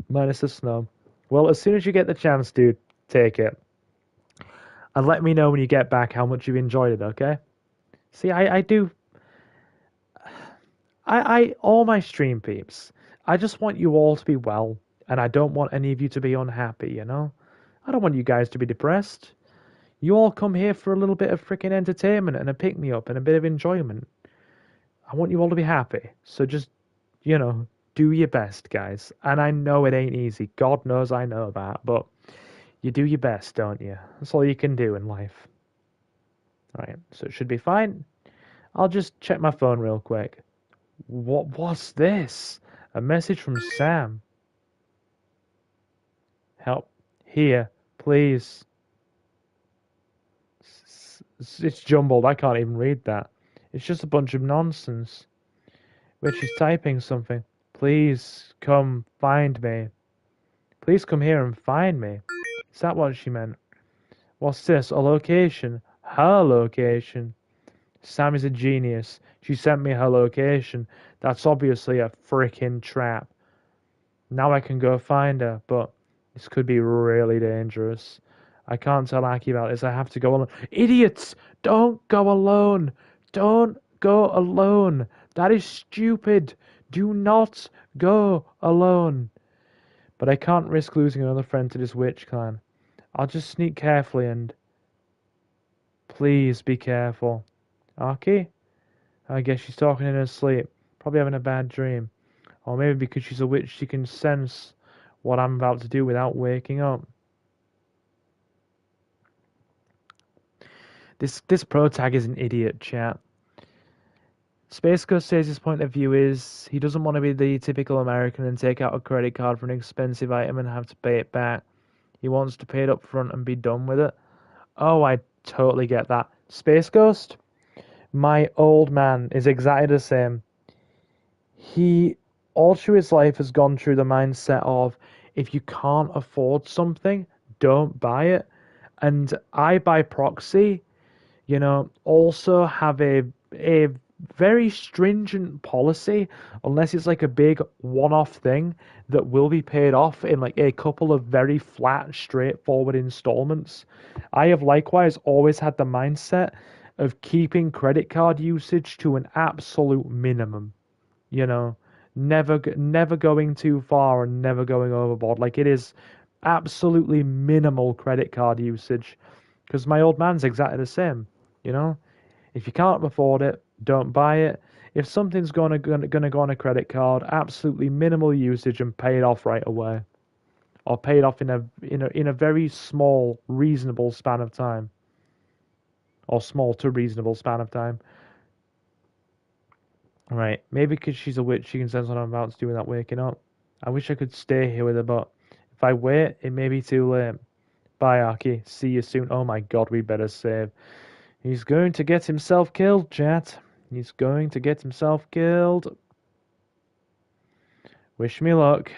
minus the snow. Well, as soon as you get the chance, dude, take it. And let me know when you get back how much you enjoyed it, okay? See, I do. All my stream peeps, I just want you all to be well, and I don't want any of you to be unhappy. I don't want you guys to be depressed. You all come here for a little bit of freaking entertainment and a pick me up and a bit of enjoyment. I want you all to be happy. So just, do your best, guys. And I know it ain't easy. God knows I know that, but you do your best, don't you? That's all you can do in life. Right, so it should be fine. I'll just check my phone real quick. What was this? A message from Sam. Help. Here, please. It's jumbled. I can't even read that. It's just a bunch of nonsense. Where she's typing something. Please come find me. Please come here and find me. Is that what she meant? What's this? A location? Her location? Sam is a genius. She sent me her location. That's obviously a freaking trap. Now I can go find her, but this could be really dangerous. I can't tell Aki about this. I have to go alone. Idiots! Don't go alone! Don't go alone! That is stupid! Do not go alone! But I can't risk losing another friend to this witch clan. I'll just sneak carefully and... Please be careful. Aki? I guess she's talking in her sleep. Probably having a bad dream. Or maybe because she's a witch, she can sense what I'm about to do without waking up. This pro tag is an idiot, chat. Space Ghost says his point of view is he doesn't want to be the typical American and take out a credit card for an expensive item and have to pay it back. He wants to pay it up front and be done with it. Oh, I totally get that. Space Ghost? My old man is exactly the same. He all through his life has gone through the mindset of if you can't afford something, don't buy it. And I, by proxy, also have a very stringent policy, unless it's like a big one-off thing that will be paid off in like a couple of very flat, straightforward installments. I have likewise always had the mindset of keeping credit card usage to an absolute minimum. Never going too far and never going overboard. Like it is absolutely minimal credit card usage, because my old man's exactly the same. If you can't afford it, don't buy it. If something's gonna go on a credit card, absolutely minimal usage and pay it off right away, or pay it off in a very small, reasonable span of time, or small to reasonable span of time. Right, maybe because she's a witch, she can sense what I'm about to do without waking up. I wish I could stay here with her, but if I wait, it may be too late. Bye, Aki. See you soon. Oh my god, we better save. He's going to get himself killed, chat. He's going to get himself killed. Wish me luck.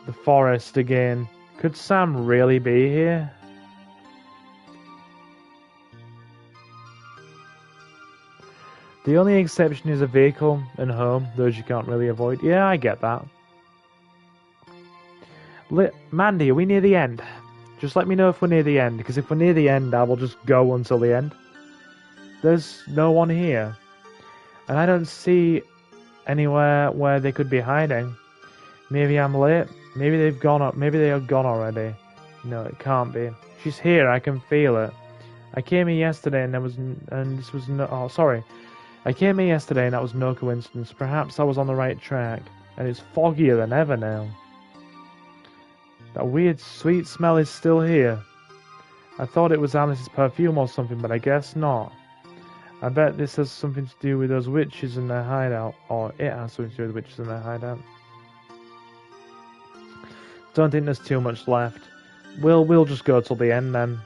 The forest again. Could Sam really be here? The only exception is a vehicle and home, those you can't really avoid. Yeah, I get that. Mandy, are we near the end? Just let me know if we're near the end, because if we're near the end, I will just go until the end. There's no one here. And I don't see anywhere where they could be hiding. Maybe I'm late. Maybe they've gone up. Maybe they are gone already. No, it can't be. She's here. I can feel it. I came here yesterday and this was no. Oh, sorry. I came here yesterday and that was no coincidence. Perhaps I was on the right track, and it's foggier than ever now. That weird sweet smell is still here. I thought it was Alice's perfume or something, but I guess not. I bet this has something to do with those witches in their hideout, or it has something to do with witches in their hideout. Don't think there's too much left. We'll just go till the end then.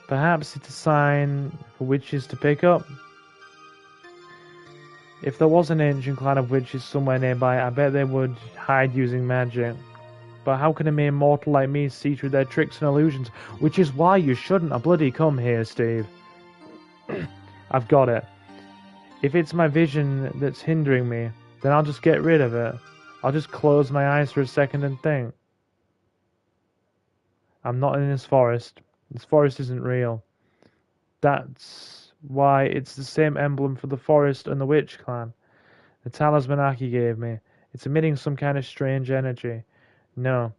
Perhaps it's a sign for witches to pick up. If there was an ancient clan of witches somewhere nearby, I bet they would hide using magic. But how can a mere mortal like me see through their tricks and illusions? Which is why you shouldn't have bloody come here, Steve. I've got it. If it's my vision that's hindering me, then I'll just get rid of it. I'll just close my eyes for a second and think. I'm not in this forest. This forest isn't real. That's why it's the same emblem for the forest and the witch clan. The talisman Aki gave me. It's emitting some kind of strange energy. No,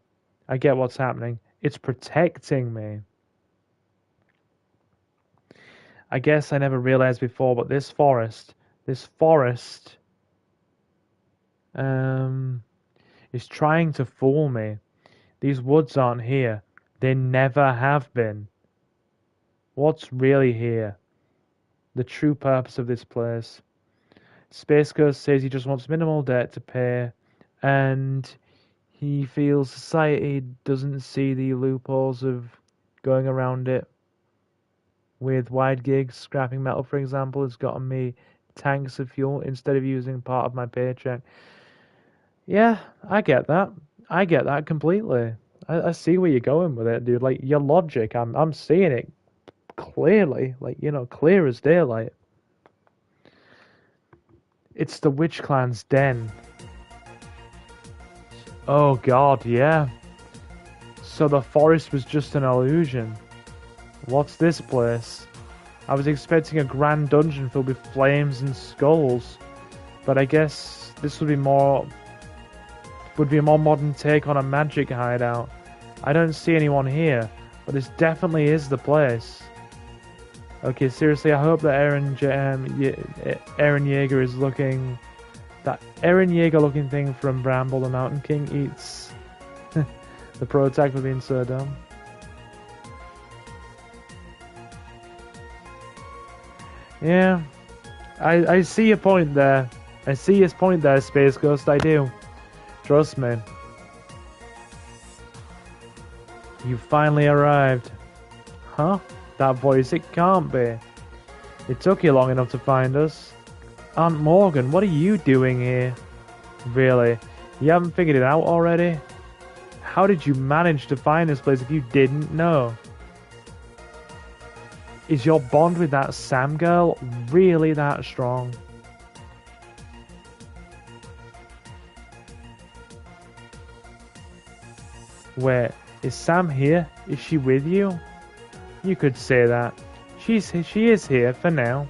I get what's happening. It's protecting me. I guess I never realized before, but this forest is trying to fool me. These woods aren't here. They never have been. What's really here? The true purpose of this place. Space Ghost says he just wants minimal debt to pay, and he feels society doesn't see the loopholes of going around it. With wide gigs, scrapping metal, for example, has gotten me tanks of fuel instead of using part of my paycheck. Yeah, I get that. I get that completely. I see where you're going with it, dude. Like, your logic, I'm seeing it clearly. Like, clear as daylight. It's the Witch Clan's den. Oh god, yeah. So the forest was just an illusion. What's this place? I was expecting a grand dungeon filled with flames and skulls, but I guess this would be a more modern take on a magic hideout. I don't see anyone here, but this definitely is the place. Okay, seriously, I hope that Eren Yeager is looking... That Eren Yeager looking thing from Bramble the Mountain King eats the pro-tag for being so dumb. Yeah, I see your point there. I see his point there, Space Ghost, I do. Trust me. You finally arrived. Huh? That voice, it can't be. It took you long enough to find us. Aunt Morgan, what are you doing here? Really? You haven't figured it out already? How did you manage to find this place if you didn't know? Is your bond with that Sam girl really that strong? Wait, is Sam here? Is she with you? You could say that. She is here for now.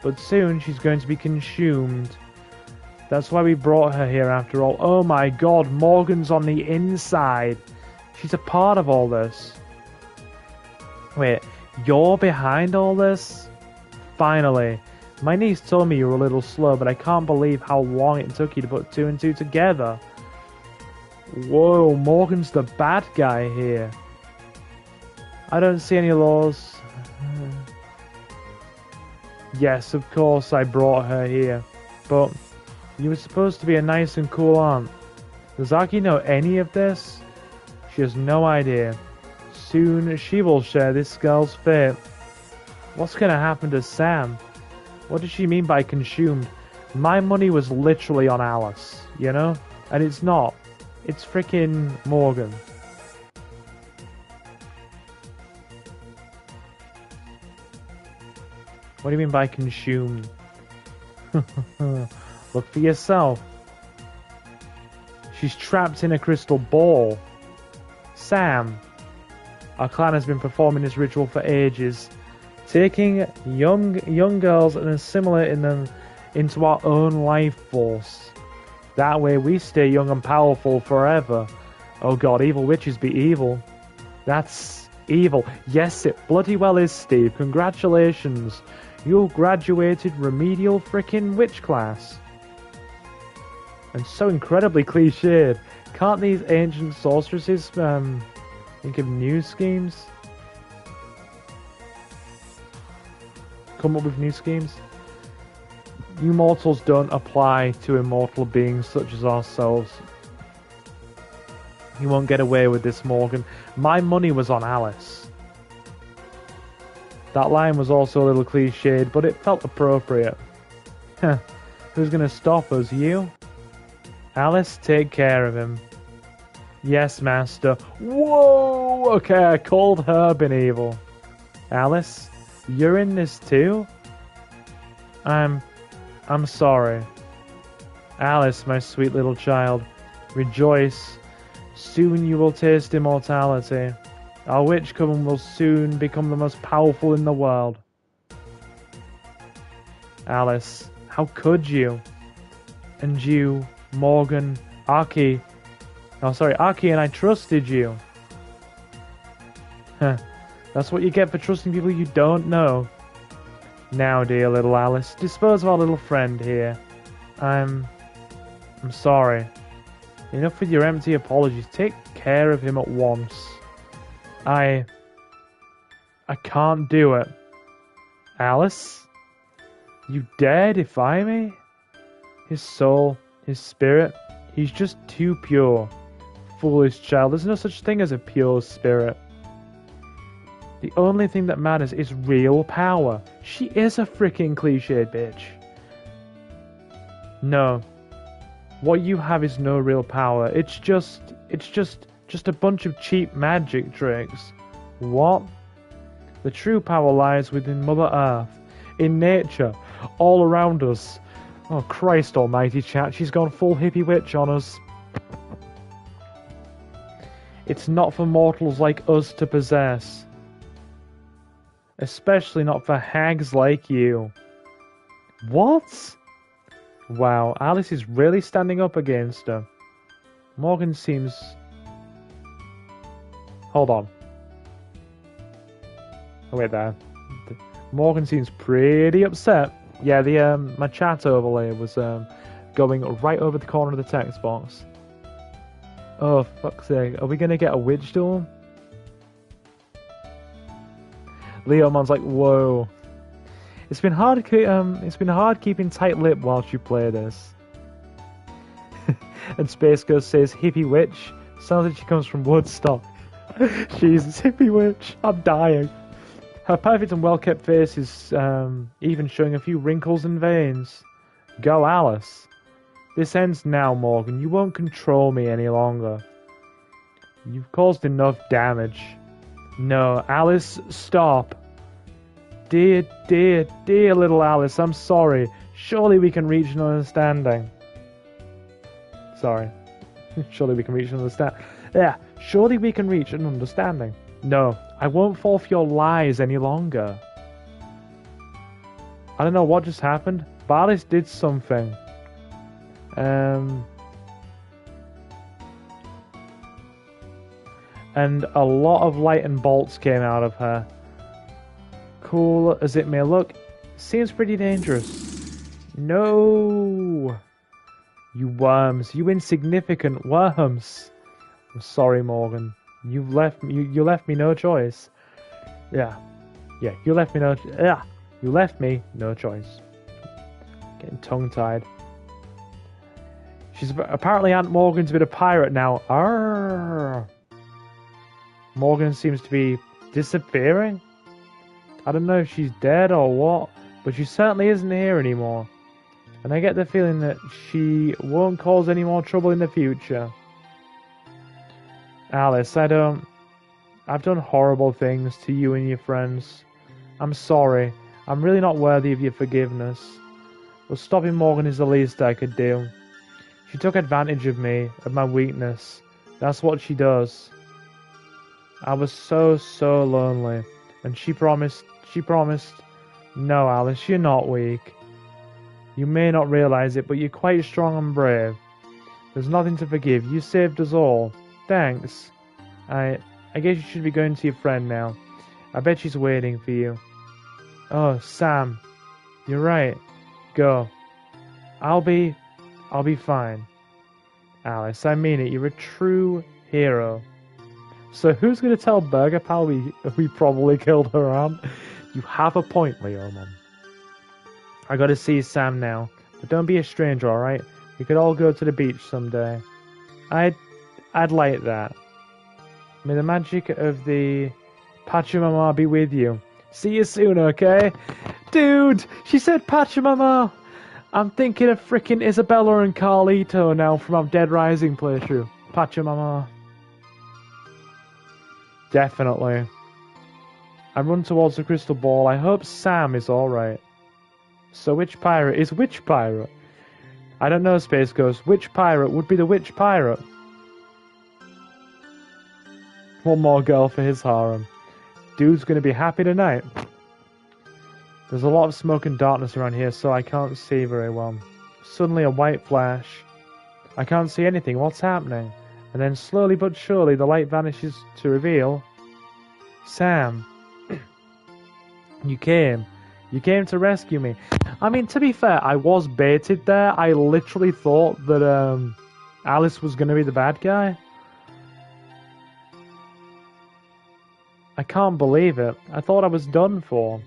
But soon she's going to be consumed. That's why we brought her here after all. Oh my god, Morgan's on the inside. She's a part of all this. Wait, you're behind all this? Finally. My niece told me you were a little slow, but I can't believe how long it took you to put two and two together. Whoa, Morgan's the bad guy here. I don't see any laws. Yes, of course I brought her here. But you were supposed to be a nice and cool aunt. Does Aki know any of this? She has no idea. Soon she will share this girl's fate. What's gonna happen to Sam? What does she mean by consumed? My money was literally on Alice, you know? And it's not. It's freaking Morgan. What do you mean by consumed? Look for yourself. She's trapped in a crystal ball. Sam. Our clan has been performing this ritual for ages, taking young girls and assimilating them into our own life force. That way we stay young and powerful forever. Oh god, evil witches be evil. That's evil. Yes, it bloody well is, Steve. Congratulations. You graduated remedial frickin' witch class. And so incredibly cliched. Can't these ancient sorceresses think of new schemes? Come up with new schemes? You mortals don't apply to immortal beings such as ourselves. You won't get away with this, Morgan. My money was on Alice. That line was also a little cliched, but it felt appropriate. Who's gonna stop us, you? Alice, take care of him. Yes, master. Whoa! Okay, I called her being evil. Alice, you're in this too? I'm sorry. Alice, my sweet little child, rejoice. Soon you will taste immortality. Our witch coven will soon become the most powerful in the world. Alice, how could you? And you, Morgan, Aki. Oh, sorry, Aki and I trusted you. That's what you get for trusting people you don't know. Now, dear little Alice, dispose of our little friend here. I'm sorry. Enough with your empty apologies. Take care of him at once. I can't do it. Alice? You dare defy me? His soul, his spirit, he's just too pure. Foolish child, there's no such thing as a pure spirit. The only thing that matters is real power. She is a freaking cliched bitch. No. What you have is no real power. It's just a bunch of cheap magic tricks. What? The true power lies within Mother Earth, in nature, all around us. Oh, Christ almighty, chat, she's gone full hippie witch on us. It's not for mortals like us to possess. Especially not for hags like you. What? Wow, Alice is really standing up against her. Morgan seems... Hold on. Oh, wait there. Morgan seems pretty upset. Yeah, the my chat overlay was going right over the corner of the text box. Oh, fuck's sake. Are we gonna get a witch duel? Leomon's like, whoa. It's been hard keeping tight-lipped whilst you play this. And Space Ghost says, hippie witch. Sounds like she comes from Woodstock. Jesus, hippie witch. I'm dying. Her perfect and well-kept face is even showing a few wrinkles and veins. Go, Alice. This ends now, Morgan. You won't control me any longer. You've caused enough damage. No, Alice, stop. Dear little Alice, I'm sorry. Surely we can reach an understanding. Sorry. Surely we can reach an understanding. Yeah, surely we can reach an understanding. No, I won't fall for your lies any longer. I don't know what just happened, but Alice did something. And a lot of light and bolts came out of her. Cool as it may look, seems pretty dangerous. No! You worms, you insignificant worms. I'm sorry, Morgan. You left me no choice. Yeah, you left me no choice. Getting tongue-tied. She's apparently Aunt Morgan's been a pirate now. Arrgh. Morgan seems to be disappearing. I don't know if she's dead or what, but she certainly isn't here anymore. And I get the feeling that she won't cause any more trouble in the future. Alice, I've done horrible things to you and your friends. I'm sorry. I'm really not worthy of your forgiveness. But stopping Morgan is the least I could do. She took advantage of me, of my weakness. That's what she does. I was so lonely. And she promised. No, Alice, you're not weak. You may not realize it, but you're quite strong and brave. There's nothing to forgive. You saved us all. Thanks. I guess you should be going to your friend now. I bet she's waiting for you. Oh, Sam. You're right. Go. I'll be fine. Alice, I mean it. You're a true hero. So who's going to tell Burger Pal we probably killed her aunt? You have a point, Leomon. I gotta see Sam now. But don't be a stranger, alright? We could all go to the beach someday. I'd like that. May the magic of the Pachamama be with you. See you soon, okay? Dude, she said Pachamama. I'm thinking of frickin' Isabella and Carlito now from our Dead Rising playthrough. Pachamama. Definitely. I run towards the crystal ball. I hope Sam is alright. So which pirate is which pirate? I don't know, Space Ghost. Which pirate would be the which pirate? One more girl for his harem. Dude's gonna be happy tonight. There's a lot of smoke and darkness around here, so I can't see very well. Suddenly a white flash. I can't see anything. What's happening? And then slowly but surely the light vanishes to reveal... Sam. You came to rescue me. I mean, to be fair, I was baited there. I literally thought that Alice was going to be the bad guy. I can't believe it. I thought I was done for.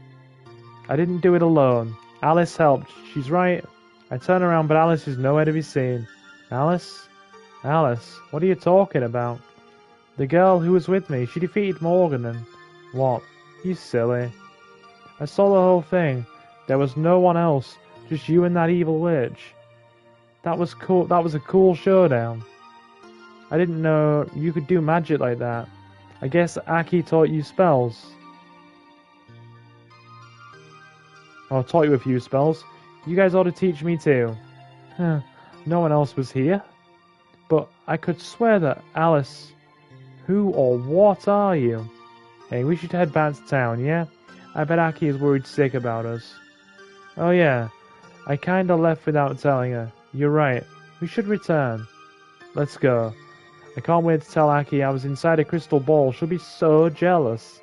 I didn't do it alone. Alice helped. She's right. I turn around, but Alice is nowhere to be seen. Alice? Alice, what are you talking about? The girl who was with me, she defeated Morgan and... What? You silly. I saw the whole thing. There was no one else. Just you and that evil witch. That was cool. That was a cool showdown. I didn't know you could do magic like that. I guess Aki taught you spells. Oh, taught you a few spells. You guys ought to teach me too. Huh. No one else was here. But I could swear that Alice... Who or what are you? Hey, we should head back to town, yeah? I bet Aki is worried sick about us. Oh yeah, I kinda left without telling her. You're right. We should return. Let's go. I can't wait to tell Aki I was inside a crystal ball. She'll be so jealous.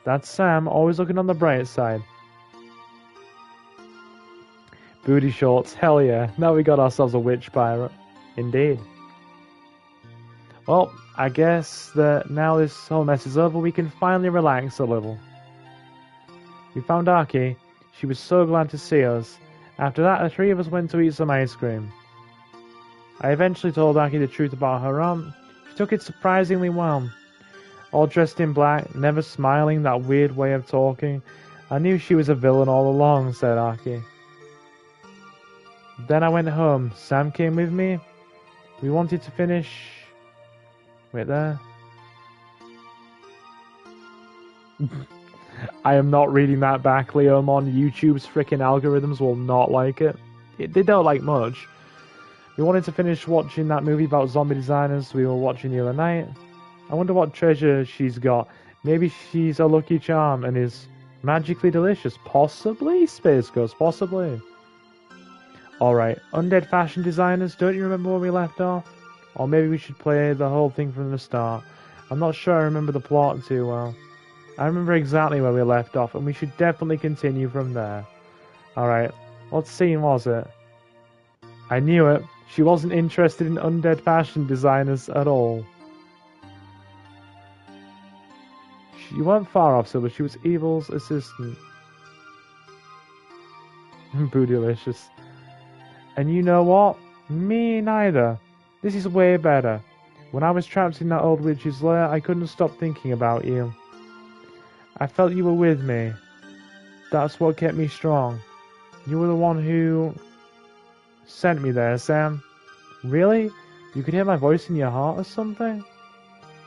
That's Sam, always looking on the bright side. Booty shorts, hell yeah. Now we got ourselves a witch pirate. Indeed. Well, I guess that now this whole mess is over, we can finally relax a little. We found Aki. She was so glad to see us. After that, the three of us went to eat some ice cream. I eventually told Aki the truth about her aunt. She took it surprisingly well. All dressed in black, never smiling, that weird way of talking. I knew she was a villain all along, said Aki. Then I went home. Sam came with me. We wanted to finish... Wait there. I am not reading that back, Leomon. YouTube's freaking algorithms will not like it. They don't like much. We wanted to finish watching that movie about zombie designers we were watching the other night. I wonder what treasure she's got. Maybe she's a lucky charm and is magically delicious. Possibly? Space Ghost, possibly. Alright, undead fashion designers, don't you remember where we left off? Or maybe we should play the whole thing from the start. I'm not sure I remember the plot too well. I remember exactly where we left off, and we should definitely continue from there. Alright, what scene was it? I knew it. She wasn't interested in undead fashion designers at all. You weren't far off, Silver. She was Evil's assistant. Bootylicious. And you know what? Me neither. This is way better. When I was trapped in that old witch's lair, I couldn't stop thinking about you. I felt you were with me. That's what kept me strong. You were the one who sent me there, Sam. Really? You could hear my voice in your heart or something?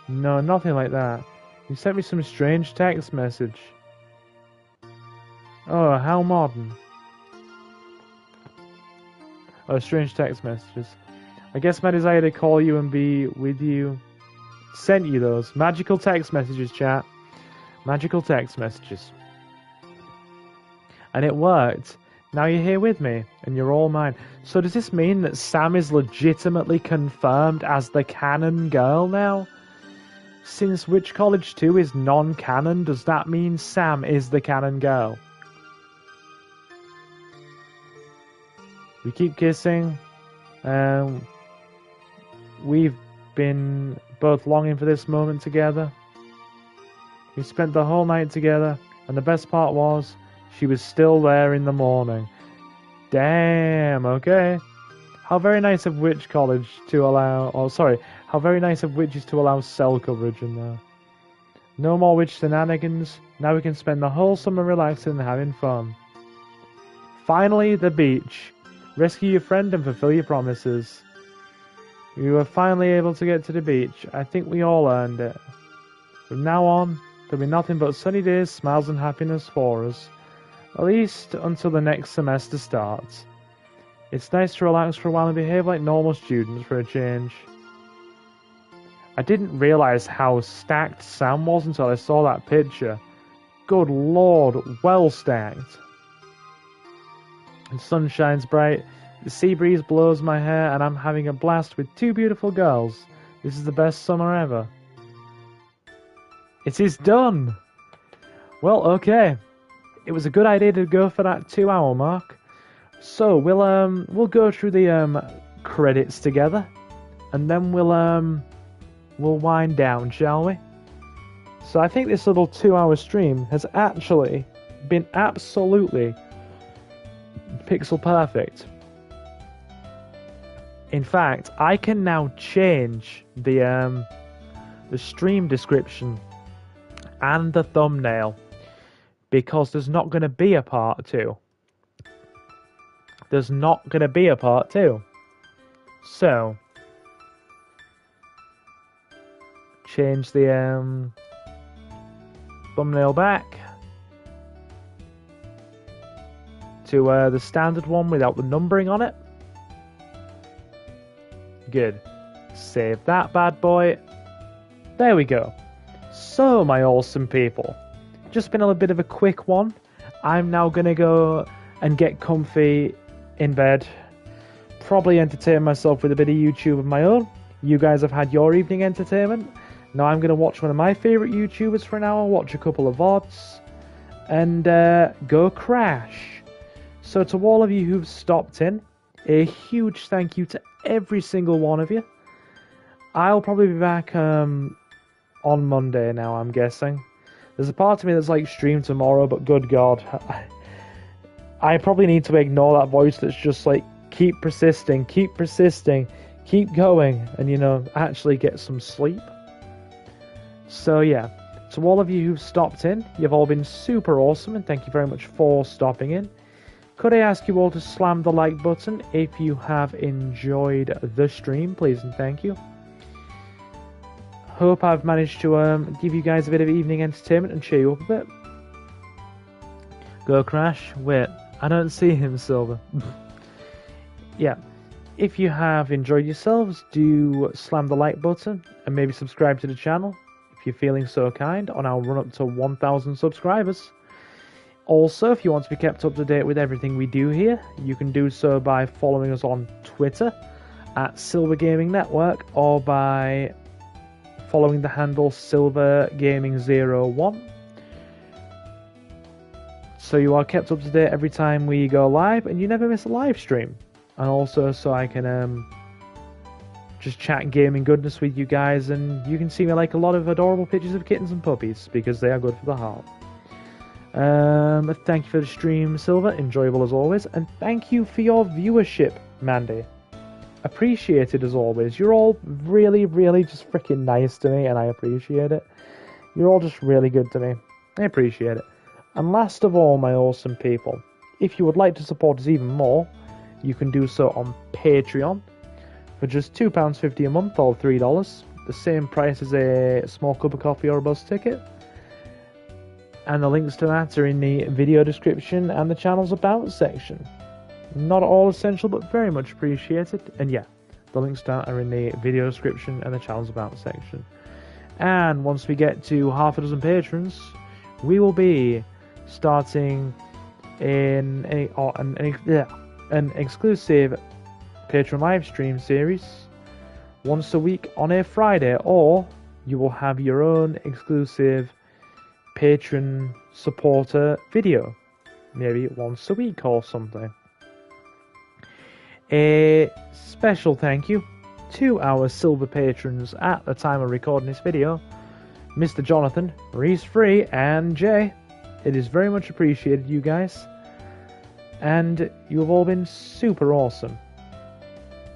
No, nothing like that. You sent me some strange text message. Oh, how modern. Oh, strange text messages. I guess my desire to call you and be with you sent you those. Magical text messages, chat. Magical text messages. And it worked. Now you're here with me, and you're all mine. So does this mean that Sam is legitimately confirmed as the canon girl now? Since Witch College 2 is non-canon, does that mean Sam is the canon girl? We keep kissing. We've been both longing for this moment together. We spent the whole night together, and the best part was, she was still there in the morning. Damn, okay. How very nice of Witch College to allow... Oh, sorry. How very nice of Witches to allow cell coverage in there. No more witch shenanigans. Now we can spend the whole summer relaxing and having fun. Finally, the beach. Rescue your friend and fulfill your promises. We were finally able to get to the beach. I think we all earned it. From now on, there'll be nothing but sunny days, smiles and happiness for us. At least until the next semester starts. It's nice to relax for a while and behave like normal students for a change. I didn't realise how stacked Sam was until I saw that picture. Good lord, well stacked. The sun shines bright, the sea breeze blows my hair, and I'm having a blast with two beautiful girls. This is the best summer ever. It is done! Well, okay. It was a good idea to go for that 2-hour mark. So we'll go through the credits together, and then we'll wind down, shall we? So I think this little 2-hour stream has actually been absolutely pixel perfect. In fact, I can now change the stream description and the thumbnail, because there's not going to be a part 2. There's not going to be a part 2. So, change the thumbnail back to the standard one without the numbering on it. Good. Save that bad boy. There we go. So, my awesome people, just been a little bit of a quick one. I'm now going to go and get comfy in bed. Probably entertain myself with a bit of YouTube of my own. You guys have had your evening entertainment. Now I'm going to watch one of my favourite YouTubers for an hour, watch a couple of VODs, and go crash. So to all of you who've stopped in, a huge thank you to every single one of you. I'll probably be back on Monday now, I'm guessing. There's a part of me that's like, stream tomorrow, but good God. I probably need to ignore that voice that's just like, keep persisting, keep going, and actually get some sleep. So yeah, to all of you who've stopped in, you've all been super awesome, and thank you very much for stopping in. Could I ask you all to slam the like button if you have enjoyed the stream, please and thank you. Hope I've managed to give you guys a bit of evening entertainment and cheer you up a bit. Go Crash. Wait, I don't see him, Silver. Yeah, if you have enjoyed yourselves, do slam the like button and maybe subscribe to the channel if you're feeling so kind on our run up to 1,000 subscribers. Also, if you want to be kept up to date with everything we do here, you can do so by following us on Twitter at Silver Gaming Network, or by following the handle SilverGaming01. So you are kept up to date every time we go live, and you never miss a live stream. And also, so I can just chat gaming goodness with you guys, and you can see me like a lot of adorable pictures of kittens and puppies, because they are good for the heart. Thank you for the stream, Silver. Enjoyable as always. And thank you for your viewership, Mandy. Appreciated as always. You're all really, really just freaking nice to me, and I appreciate it. You're all just really good to me. I appreciate it. And last of all, my awesome people, if you would like to support us even more, you can do so on Patreon for just £2.50 a month or $3, the same price as a small cup of coffee or a bus ticket. And the links to that are in the video description and the channel's about section. Not at all essential, but very much appreciated. And yeah, the links to that are in the video description and the channel's about section. And once we get to half a dozen patrons, we will be starting an exclusive Patreon live stream series once a week on a Friday, or you will have your own exclusive patron supporter video, maybe once a week or something. A special thank you to our silver patrons at the time of recording this video, Mr. Jonathan, Reese Free, and Jay. It is very much appreciated, you guys, and you have all been super awesome.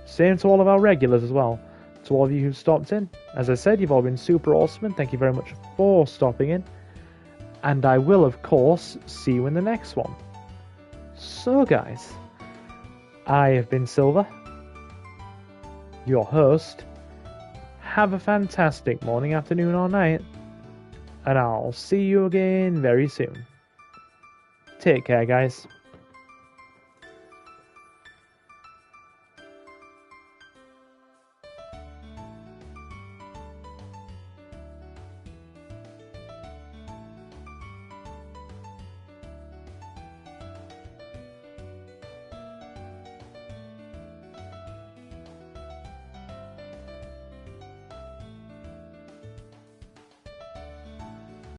Same to all of our regulars as well, to all of you who've stopped in. As I said, you've all been super awesome, and thank you very much for stopping in. And I will, of course, see you in the next one. So, guys, I have been Silver, your host. Have a fantastic morning, afternoon, or night, and I'll see you again very soon. Take care, guys.